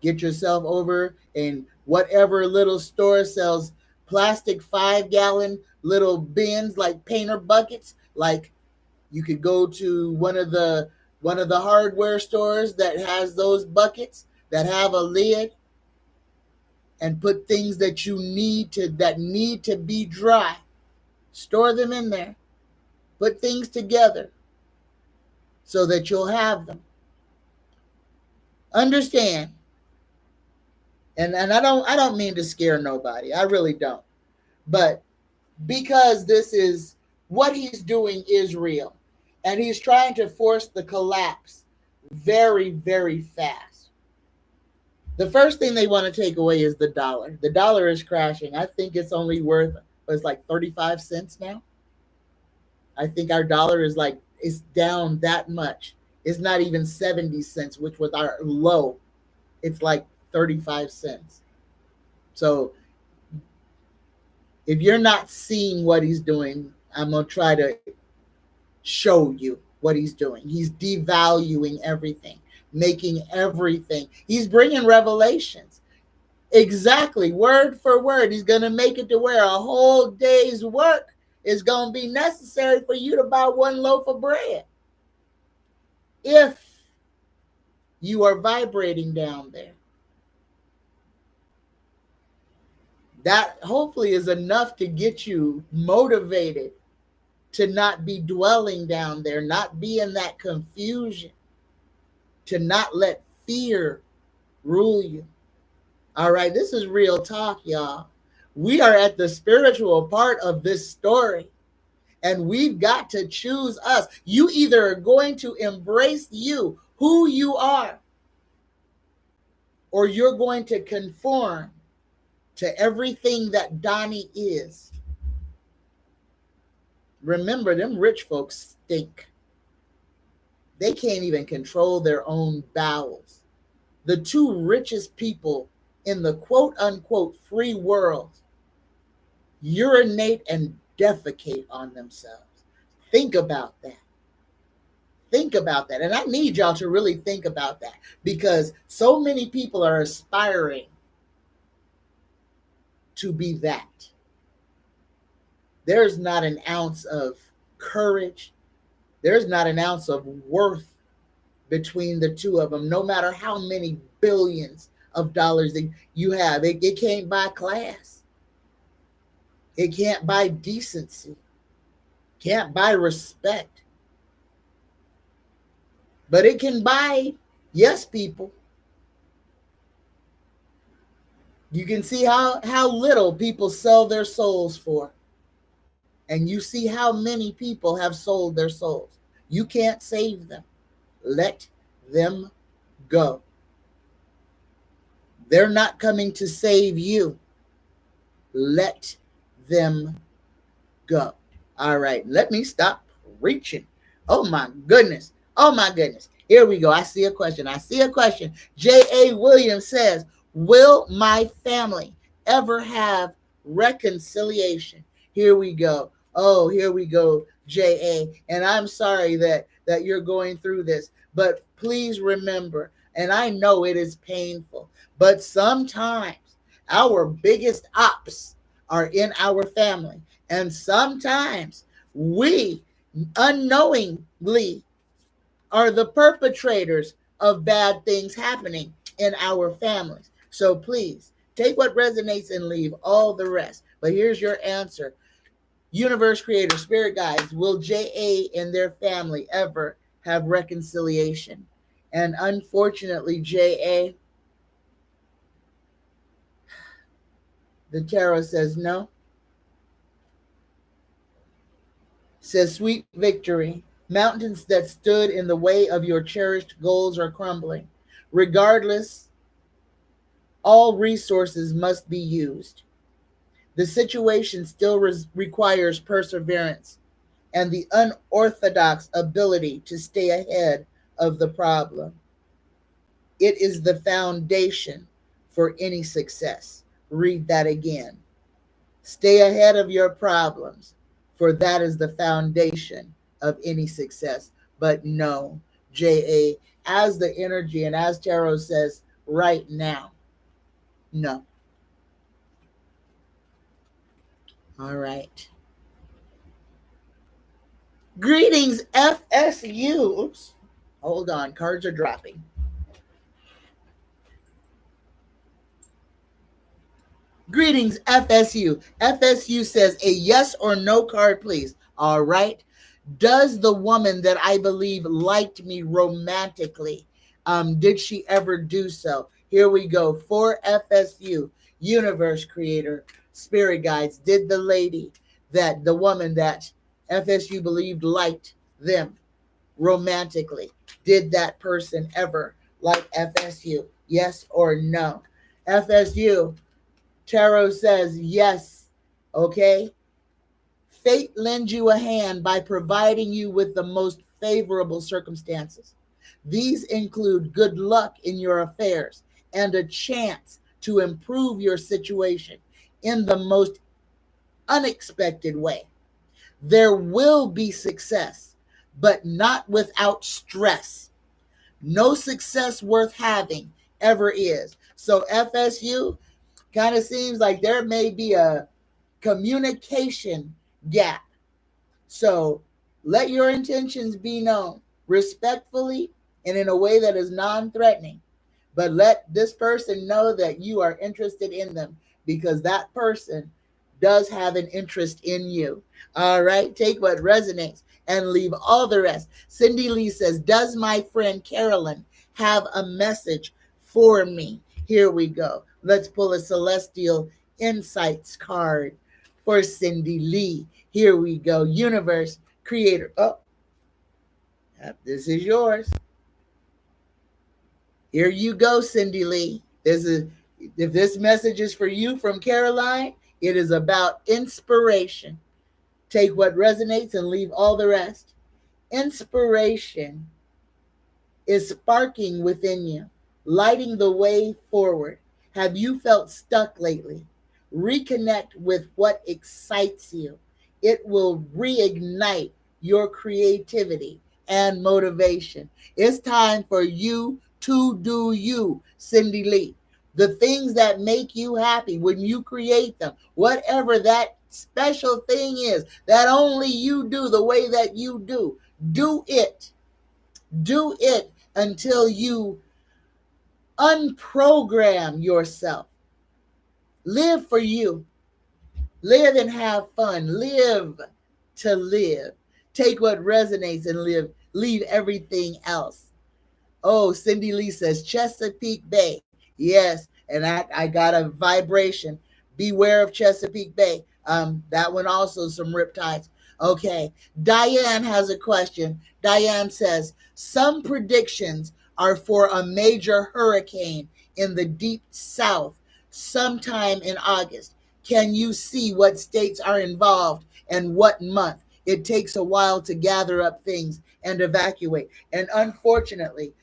Get yourself over in whatever little store sells plastic 5-gallon little bins, like painter buckets. Like, you could go to one of the hardware stores that has those buckets that have a lid, and put things that need to be dry. Store them in there. Put things together so that you'll have them. Understand. And I don't mean to scare nobody. I really don't. But because this is what he's doing is real, and he's trying to force the collapse very, very fast. The first thing they want to take away is the dollar. The dollar is crashing. I think it's only worth, it's like 35 cents now. I think our dollar is down that much. It's not even 70 cents, which was our low. It's like 35 cents. So if you're not seeing what he's doing, I'm going to try to show you what he's doing. He's devaluing everything, making everything. He's bringing revelations. Exactly, word for word. He's going to make it to where a whole day's work is going to be necessary for you to buy one loaf of bread. If you are vibrating down there. That hopefully is enough to get you motivated to not be dwelling down there, not be in that confusion, to not let fear rule you. All right, this is real talk, y'all. We are at the spiritual part of this story, and we've got to choose us. You either are going to embrace you, who you are, or you're going to conform to everything that Donnie is. Remember, them rich folks stink. They can't even control their own bowels. The two richest people in the quote-unquote free world urinate and defecate on themselves. Think about that. Think about that. And I need y'all to really think about that, because so many people are aspiring to be that. There's not an ounce of courage. There's not an ounce of worth between the two of them, no matter how many billions of dollars that you have. It can't buy class. It can't buy decency. Can't buy respect. But it can buy yes people. You can see how little people sell their souls for. And you see how many people have sold their souls. You can't save them. Let them go. They're not coming to save you. Let them go. All right, let me stop preaching. Oh my goodness. Oh my goodness. Here we go. I see a question. J.A. Williams says, will my family ever have reconciliation? Here we go. Oh, here we go, JA. And I'm sorry that you're going through this, but please remember, and I know it is painful, but sometimes our biggest ops are in our family. And sometimes we unknowingly are the perpetrators of bad things happening in our families. So please take what resonates and leave all the rest. But here's your answer. Universe creator, spirit guides, will JA and their family ever have reconciliation? And unfortunately, JA, the tarot says no. Says sweet victory. Mountains that stood in the way of your cherished goals are crumbling. Regardless, all resources must be used. The situation still requires perseverance and the unorthodox ability to stay ahead of the problem. It is the foundation for any success. Read that again. Stay ahead of your problems, for that is the foundation of any success. But no, JA, as the energy and as tarot says right now, no. All right. Greetings, FSU. Oops. Hold on, cards are dropping. Greetings, FSU. FSU says a yes or no card, please. All right. Does the woman that I believe liked me romantically, did she ever do so? Here we go. For FSU, universe creator, spirit guides, did the woman that FSU believed liked them romantically, did that person ever like FSU? Yes or no? FSU, tarot says yes. Okay. Fate lends you a hand by providing you with the most favorable circumstances. These include good luck in your affairs and a chance to improve your situation in the most unexpected way. There will be success, but not without stress. No success worth having ever is. So FSU, kind of seems like there may be a communication gap. So let your intentions be known respectfully and in a way that is non-threatening. But let this person know that you are interested in them, because that person does have an interest in you. All right, take what resonates and leave all the rest. Cindy Lee says, does my friend Carolyn have a message for me? Here we go. Let's pull a Celestial Insights card for Cindy Lee. Here we go. Universe creator. Oh, this is yours. Here you go, Cindy Lee. If this message is for you from Caroline, it is about inspiration. Take what resonates and leave all the rest. Inspiration is sparking within you, lighting the way forward. Have you felt stuck lately? Reconnect with what excites you. It will reignite your creativity and motivation. It's time for you to do you, Cindy Lee. The things that make you happy when you create them, whatever that special thing is that only you do the way that you do it. Do it until you unprogram yourself. Live for you. Live and have fun. Live to live. Take what resonates and leave everything else. Oh, Cindy Lee says Chesapeake Bay. Yes, and I got a vibration. Beware of Chesapeake Bay. That one also some riptides. Okay, Diane has a question. Diane says, some predictions are for a major hurricane in the deep south sometime in August. Can you see what states are involved and what month? It takes a while to gather up things and evacuate. And unfortunately,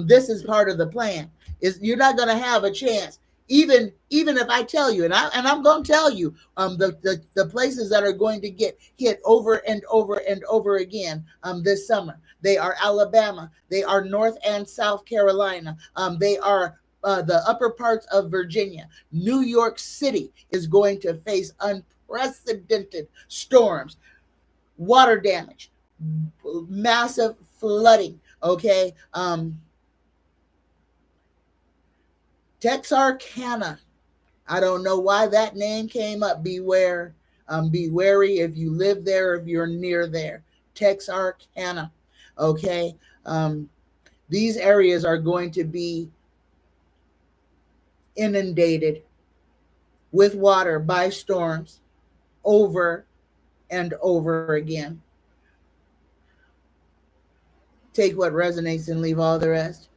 this is part of the plan. Is you're not going to have a chance. Even if I tell you, and I'm going to tell you, the places that are going to get hit over and over and over again this summer. They are Alabama. They are North and South Carolina. They are the upper parts of Virginia. New York City is going to face unprecedented storms, water damage, massive flooding. Okay, Texarkana. I don't know why that name came up. Beware. Be wary if you live there, if you're near there. Texarkana. Okay. These areas are going to be inundated with water by storms over and over again. Take what resonates and leave all the rest.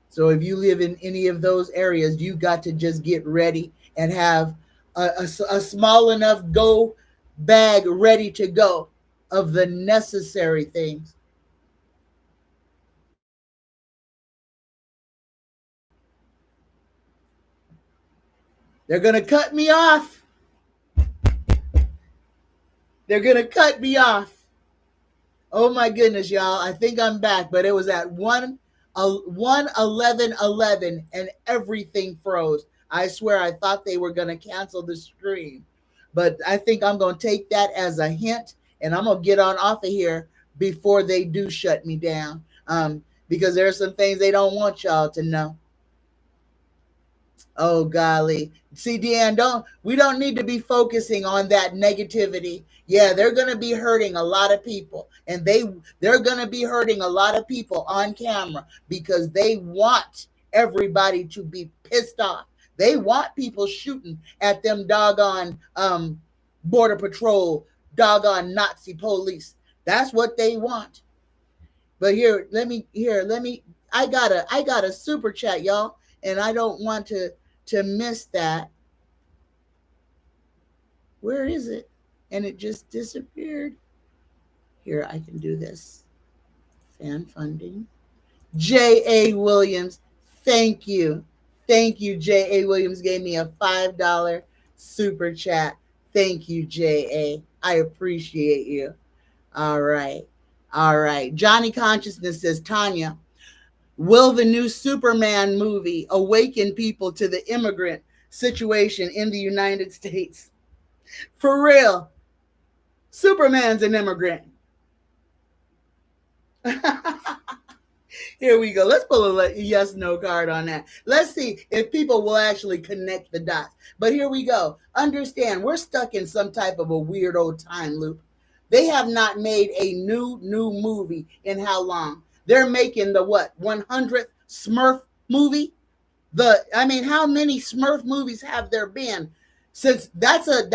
So if you live in any of those areas, you got to just get ready and have a small enough go bag ready to go of the necessary things. They're going to cut me off. They're going to cut me off. Oh my goodness, y'all. I think I'm back, but it was at 1:11:11 and everything froze. I swear I thought they were going to cancel the stream. But I think I'm going to take that as a hint, and I'm going to get on off of here before they do shut me down. Because there are some things they don't want y'all to know. Oh golly. See, Deanne, we don't need to be focusing on that negativity. Yeah, they're gonna be hurting a lot of people. And they're gonna be hurting a lot of people on camera because they want everybody to be pissed off. They want people shooting at them doggone border patrol, doggone Nazi police. That's what they want. But I got a super chat, y'all, and I don't want to miss that. Where is it? And it just disappeared. Here, I can do this. Fan funding. J.A. Williams, thank you. Thank you, J.A. Williams gave me a $5 super chat. Thank you, J.A. I appreciate you. All right. All right. Johnny Consciousness says, Tanya, will the new Superman movie awaken people to the immigrant situation in the United States? For real, Superman's an immigrant. Here we go. Let's pull a yes, no card on that. Let's see if people will actually connect the dots. But here we go. Understand, we're stuck in some type of a weird old time loop. They have not made a new movie in how long? They're making the what? 100th Smurf movie? How many Smurf movies have there been? Since that's a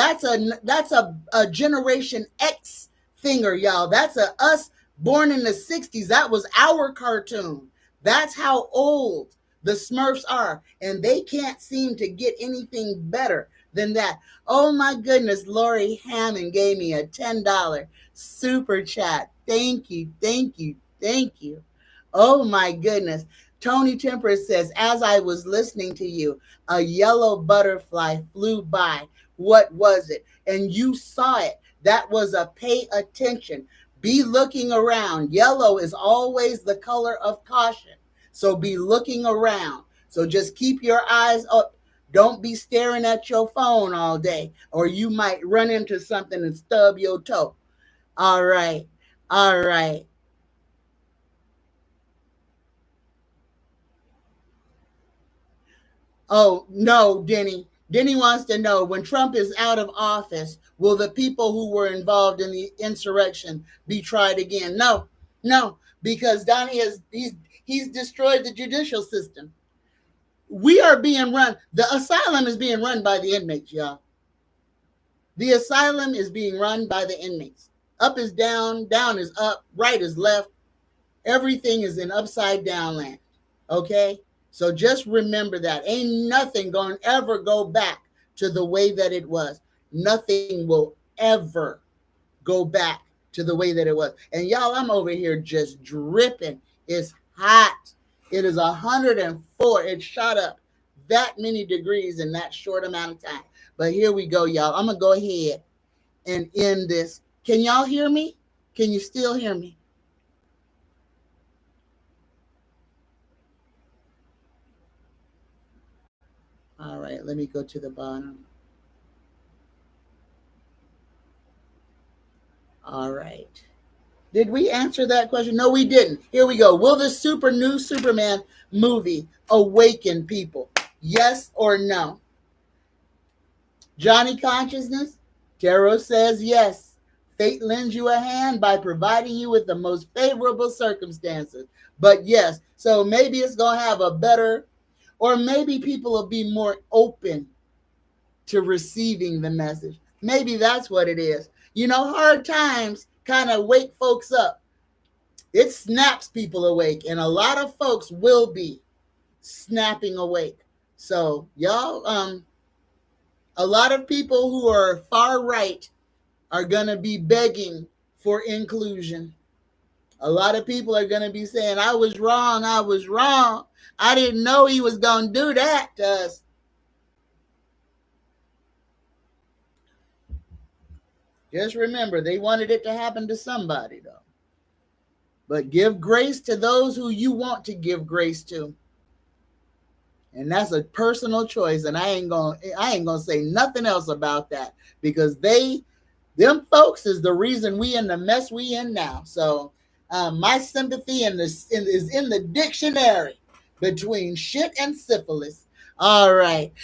Generation X thinger, y'all. That's a us born in the 60s. That was our cartoon. That's how old the Smurfs are. And they can't seem to get anything better than that. Oh my goodness, Lori Hammond gave me a $10 super chat. Thank you, thank you, thank you. Oh my goodness. Tony Temperance says, as I was listening to you, a yellow butterfly flew by. What was it? And you saw it. That was a pay attention. Be looking around. Yellow is always the color of caution. So be looking around. So just keep your eyes up. Don't be staring at your phone all day, or you might run into something and stub your toe. All right. All right. Oh, no, Denny. Denny wants to know, when Trump is out of office, will the people who were involved in the insurrection be tried again? No, no, because Donnie he's destroyed the judicial system. We are being run. The asylum is being run by the inmates, y'all. The asylum is being run by the inmates. Up is down, down is up, right is left. Everything is in upside down land. Okay? So just remember that. Ain't nothing going to ever go back to the way that it was. Nothing will ever go back to the way that it was. And y'all, I'm over here just dripping. It's hot. It is 104. It shot up that many degrees in that short amount of time. But here we go, y'all. I'm going to go ahead and end this. Can y'all hear me? Can you still hear me? All right, let me go to the bottom. All right. Did we answer that question? No, we didn't. Here we go. Will the new Superman movie awaken people? Yes or no? Johnny Consciousness? Tarot says yes. Fate lends you a hand by providing you with the most favorable circumstances. But yes, so maybe it's going to have a better, or maybe people will be more open to receiving the message. Maybe that's what it is. Hard times kind of wake folks up. It snaps people awake, and a lot of folks will be snapping awake. So y'all, a lot of people who are far right are going to be begging for inclusion. A lot of people are going to be saying, I was wrong. I didn't know he was going to do that to us. Just remember, they wanted it to happen to somebody, though. But give grace to those who you want to give grace to. And that's a personal choice, and I ain't gonna say nothing else about that, because them folks is the reason we in the mess we in now. So my sympathy is in the dictionary between shit and syphilis. All right.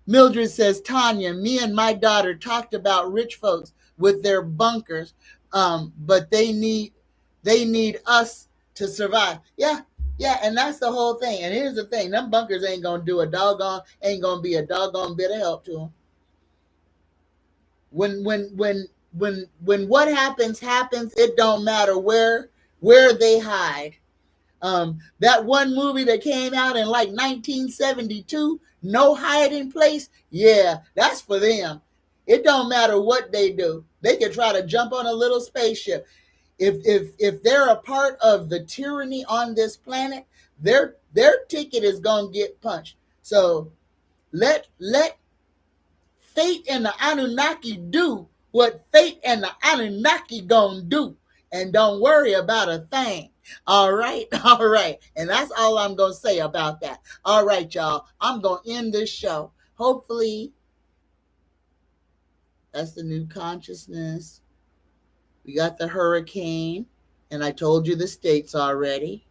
Mildred says, Tanya, me and my daughter talked about rich folks with their bunkers, but they need us to survive. Yeah, and that's the whole thing. And here's the thing: them bunkers ain't gonna be a doggone bit of help to them. When what happens, it don't matter where they hide. That one movie that came out in like 1972, No Hiding Place. Yeah, that's for them. It don't matter what they do. They can try to jump on a little spaceship. If they're a part of the tyranny on this planet, their ticket is gonna get punched. So let fate and the Anunnaki do what fate and the Anunnaki gonna do, and don't worry about a thing. All right, all right, and that's all I'm gonna say about that. All right, y'all, I'm gonna end this show. Hopefully, that's the new consciousness. We got the hurricane. And I told you the states already.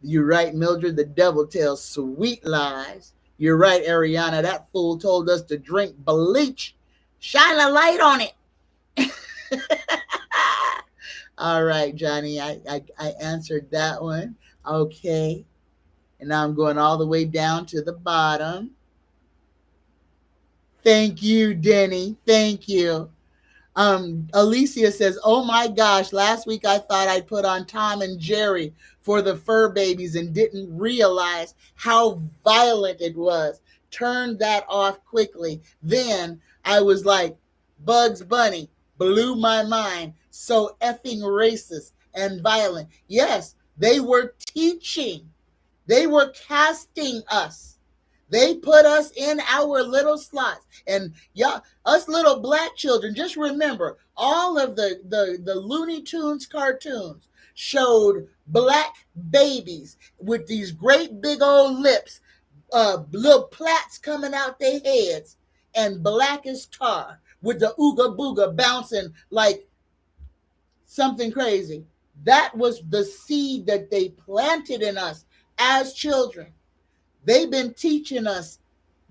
You're right, Mildred. The devil tells sweet lies. You're right, Ariana. That fool told us to drink bleach. Shine a light on it. All right, Johnny. I answered that one. Okay. And now I'm going all the way down to the bottom. Thank you, Denny. Thank you. Alicia says, oh my gosh, last week I thought I'd put on Tom and Jerry for the fur babies and didn't realize how violent it was. Turned that off quickly. Then I was like, Bugs Bunny blew my mind. So effing racist and violent. Yes, they were teaching. They were casting us. They put us in our little slots. And y'all, us little black children, just remember, all of the Looney Tunes cartoons showed black babies with these great big old lips, little plaits coming out their heads, and black as tar with the ooga booga bouncing like something crazy. That was the seed that they planted in us as children. They've been teaching us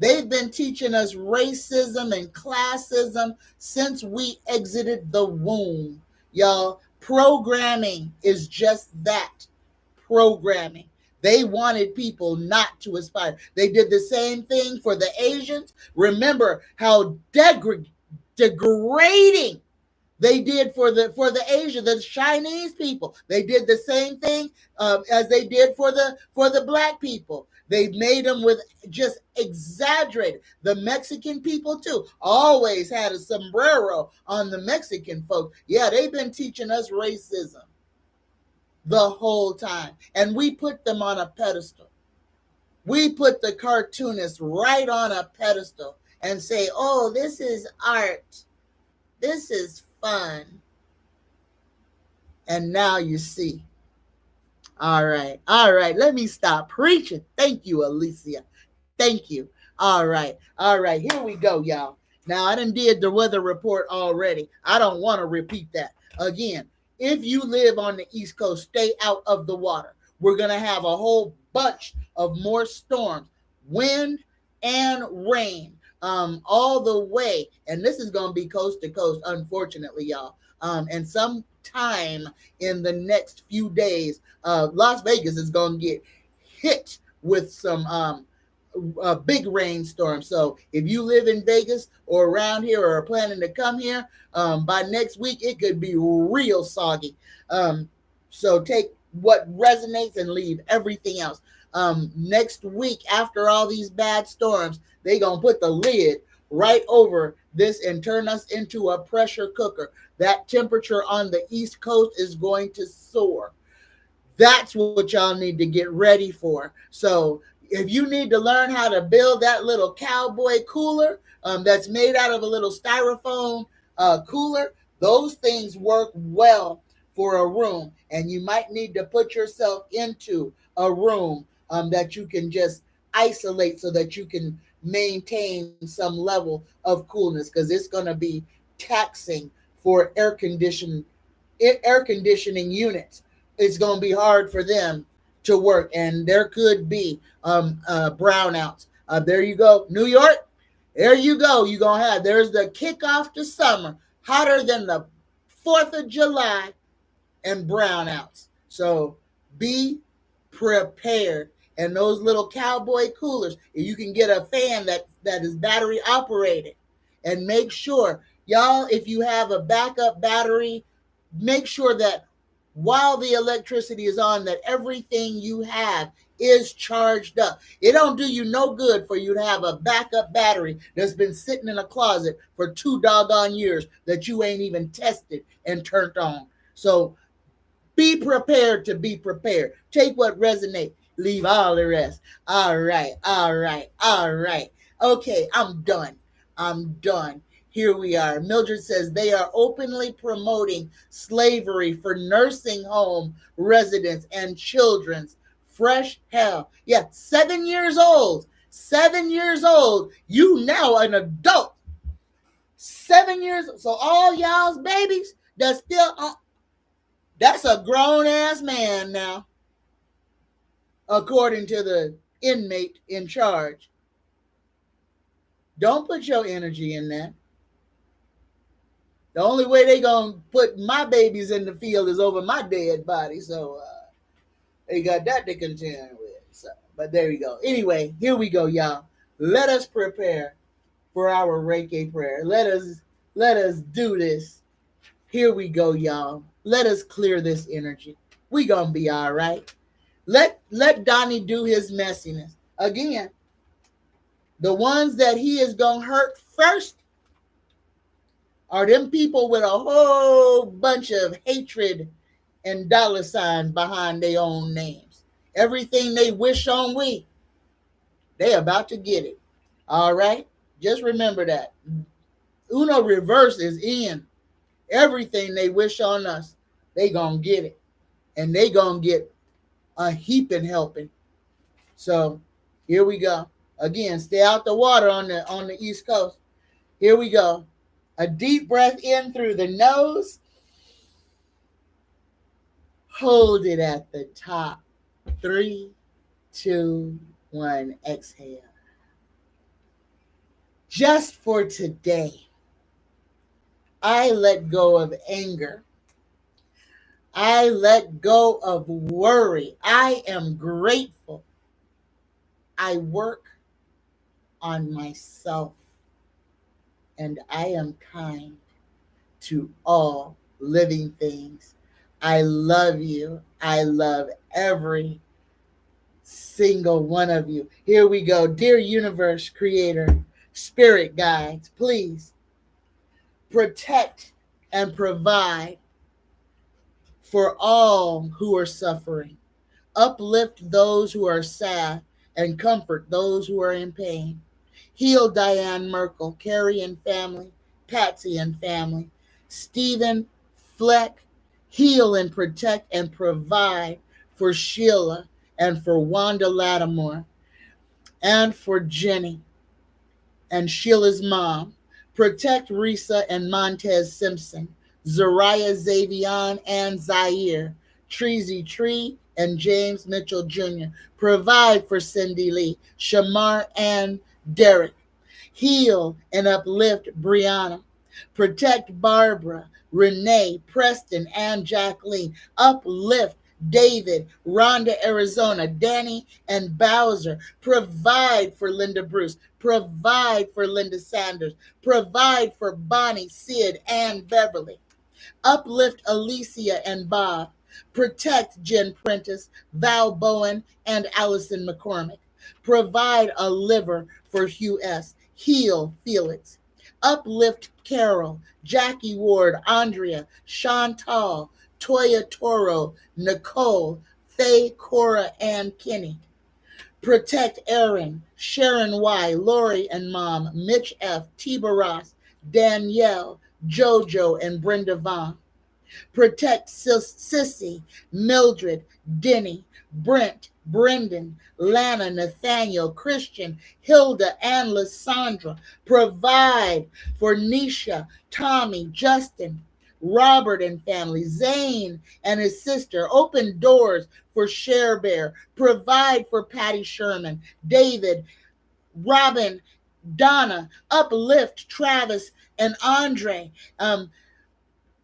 racism and classism since we exited the womb. Y'all, programming is just that. Programming. They wanted people not to aspire. They did the same thing for the Asians. Remember how degrading they did for the Asia, the Chinese people. They did the same thing as they did for the black people. They made them with just exaggerated. The Mexican people too always had a sombrero on the Mexican folks. Yeah, they've been teaching us racism the whole time, and we put them on a pedestal. We put the cartoonist right on a pedestal and say, oh, this is art. This is fun. And now you see. All right. All right. Let me stop preaching. Thank you, Alicia. Thank you. All right. All right. Here we go, y'all. Now, I done did the weather report already. I don't want to repeat that. Again, if you live on the East Coast, stay out of the water. We're going to have a whole bunch of more storms, wind and rain, all the way. And this is going to be coast to coast, unfortunately, y'all. And sometime in the next few days, Las Vegas is going to get hit with some big rainstorm. So if you live in Vegas or around here or are planning to come here, by next week it could be real soggy. So take what resonates and leave everything else. Next week, after all these bad storms, they gonna put the lid right over this and turn us into a pressure cooker. That temperature on the East Coast is going to soar. That's what y'all need to get ready for. So if you need to learn how to build that little cowboy cooler that's made out of a little styrofoam cooler, those things work well for a room. And you might need to put yourself into a room that you can just isolate so that you can maintain some level of coolness, because it's going to be taxing for air conditioning units. It's going to be hard for them to work, and there could be brownouts. There you go, New York. There you go. You're going to have, there's the kickoff to summer, hotter than the 4th of July, and brownouts. So be prepared. And those little cowboy coolers, you can get a fan that is battery operated. And make sure, y'all, if you have a backup battery, make sure that while the electricity is on, that everything you have is charged up. It don't do you no good for you to have a backup battery that's been sitting in a closet for 2 doggone years that you ain't even tested and turned on. So be prepared to be prepared. Take what resonates, leave all the rest. All right, all right, all right. Okay, I'm done. I'm done. Here we are. Mildred says they are openly promoting slavery for nursing home residents and children's fresh hell. Yeah, 7 years old. 7 years old. You now an adult. 7 years. So all y'all's babies that's still on. That's a grown ass man now, according to the inmate in charge. Don't put your energy in that. The only way they gonna put my babies in the field is over my dead body. So they got that to contend with. So, but there you go. Anyway, here we go, y'all. Let us prepare for our Reiki prayer. Let us do this. Here we go, y'all. Let us clear this energy. We gonna be all right. Let Donnie do his messiness. Again, the ones that he is gonna hurt first are them people with a whole bunch of hatred and dollar signs behind their own names. Everything they wish on we, they about to get it. All right? Just remember that. Uno reverse is in. Everything they wish on us, they gonna get it. And they gonna get a heaping helping. So here we go. Again, stay out the water on the East Coast. Here we go. A deep breath in through the nose. Hold it at the top. 3, 2, 1. Exhale. Just for today, I let go of anger. I let go of worry. I am grateful. I work on myself. And I am kind to all living things. I love you. I love every single one of you. Here we go. Dear universe, creator, spirit guides, please protect and provide for all who are suffering. Uplift those who are sad and comfort those who are in pain. Heal Diane Merkel, Carrie and family, Patsy and family, Stephen Fleck. Heal and protect and provide for Sheila and for Wanda Lattimore and for Jenny and Sheila's mom. Protect Risa and Montez Simpson, Zariah Zavion and Zaire, Treasy Tree and James Mitchell Jr. Provide for Cindy Lee, Shamar and Derek. Heal and uplift Brianna. Protect Barbara, Renee, Preston, and Jacqueline. Uplift David, Rhonda, Arizona, Danny, and Bowser. Provide for Linda Bruce. Provide for Linda Sanders. Provide for Bonnie, Sid, and Beverly. Uplift Alicia and Bob. Protect Jen Prentice, Val Bowen, and Allison McCormick. Provide a liver for Hugh S. Heal Felix. Uplift Carol, Jackie Ward, Andrea, Chantal, Toya Toro, Nicole, Faye, Cora, and Kenny. Protect Aaron, Sharon Y, Lori and Mom, Mitch F, Tiba Ross, Danielle, Jojo, and Brenda Vaughn. Protect Sissy, Mildred, Denny, Brent, Brendan, Lana, Nathaniel, Christian, Hilda, and Lysandra. Provide for Nisha, Tommy, Justin, Robert and family, Zane and his sister. Open doors for Share Bear. Provide for Patty Sherman, David, Robin, Donna. Uplift Travis and Andre.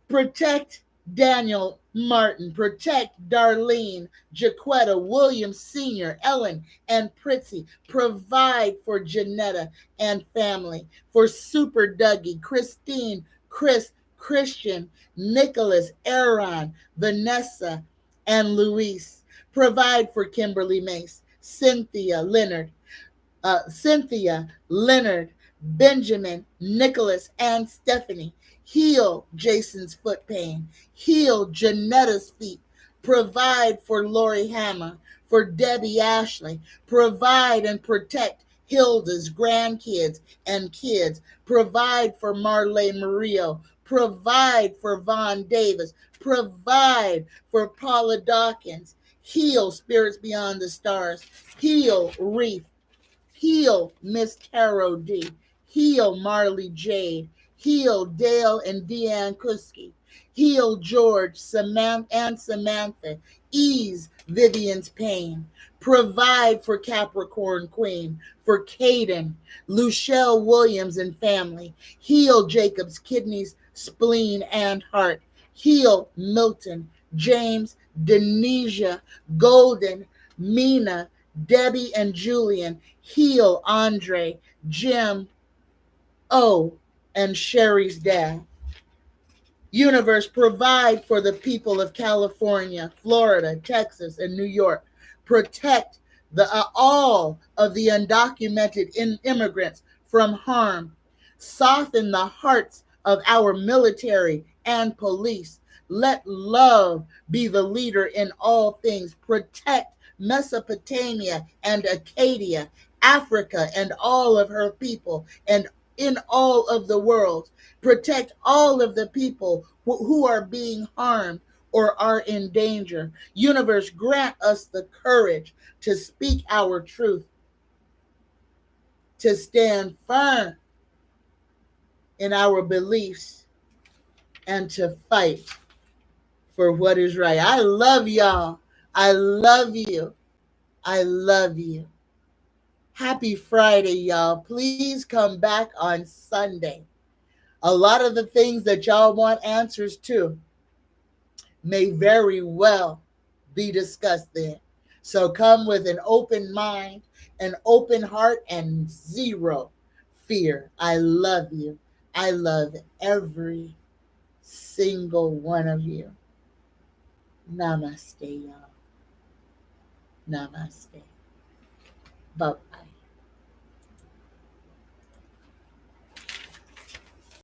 Protect Daniel Martin. Protect Darlene, Jaquetta, Williams Sr., Ellen, and Pritzy. Provide for Janetta and family. For Super Dougie, Christine, Chris, Christian, Nicholas, Aaron, Vanessa, and Luis. Provide for Kimberly Mace, Cynthia, Leonard, Benjamin, Nicholas, and Stephanie. Heal Jason's foot pain. Heal Janetta's feet. Provide for Lori Hammer, for Debbie Ashley. Provide and protect Hilda's grandkids and kids. Provide for Marley Murillo. Provide for Vaughn Davis. Provide for Paula Dawkins. Heal Spirits Beyond the Stars. Heal Reef. Heal Miss Carol D. Heal Marley Jade. Heal Dale and Deanne Kuski. Heal George, Samantha, and Samantha. Ease Vivian's pain. Provide for Capricorn Queen, for Caden, Luchelle Williams and family. Heal Jacob's kidneys, spleen, and heart. Heal Milton, James, Denisha, Golden, Mina, Debbie, and Julian. Heal Andre, Jim, O, and Sherry's dad. Universe, provide for the people of California, Florida, Texas, and New York. Protect all of the undocumented immigrants from harm. Soften the hearts of our military and police. Let love be the leader in all things. Protect Mesopotamia and Acadia, Africa and all of her people, and in all of the world. Protect all of the people who are being harmed or are in danger. Universe, grant us the courage to speak our truth, to stand firm in our beliefs, and to fight for what is right. I love y'all. I love you. I love you. Happy Friday, y'all. Please come back on Sunday. A lot of the things that y'all want answers to may very well be discussed there. So come with an open mind, an open heart, and zero fear. I love you. I love every single one of you. Namaste, y'all. Namaste. Bye-bye.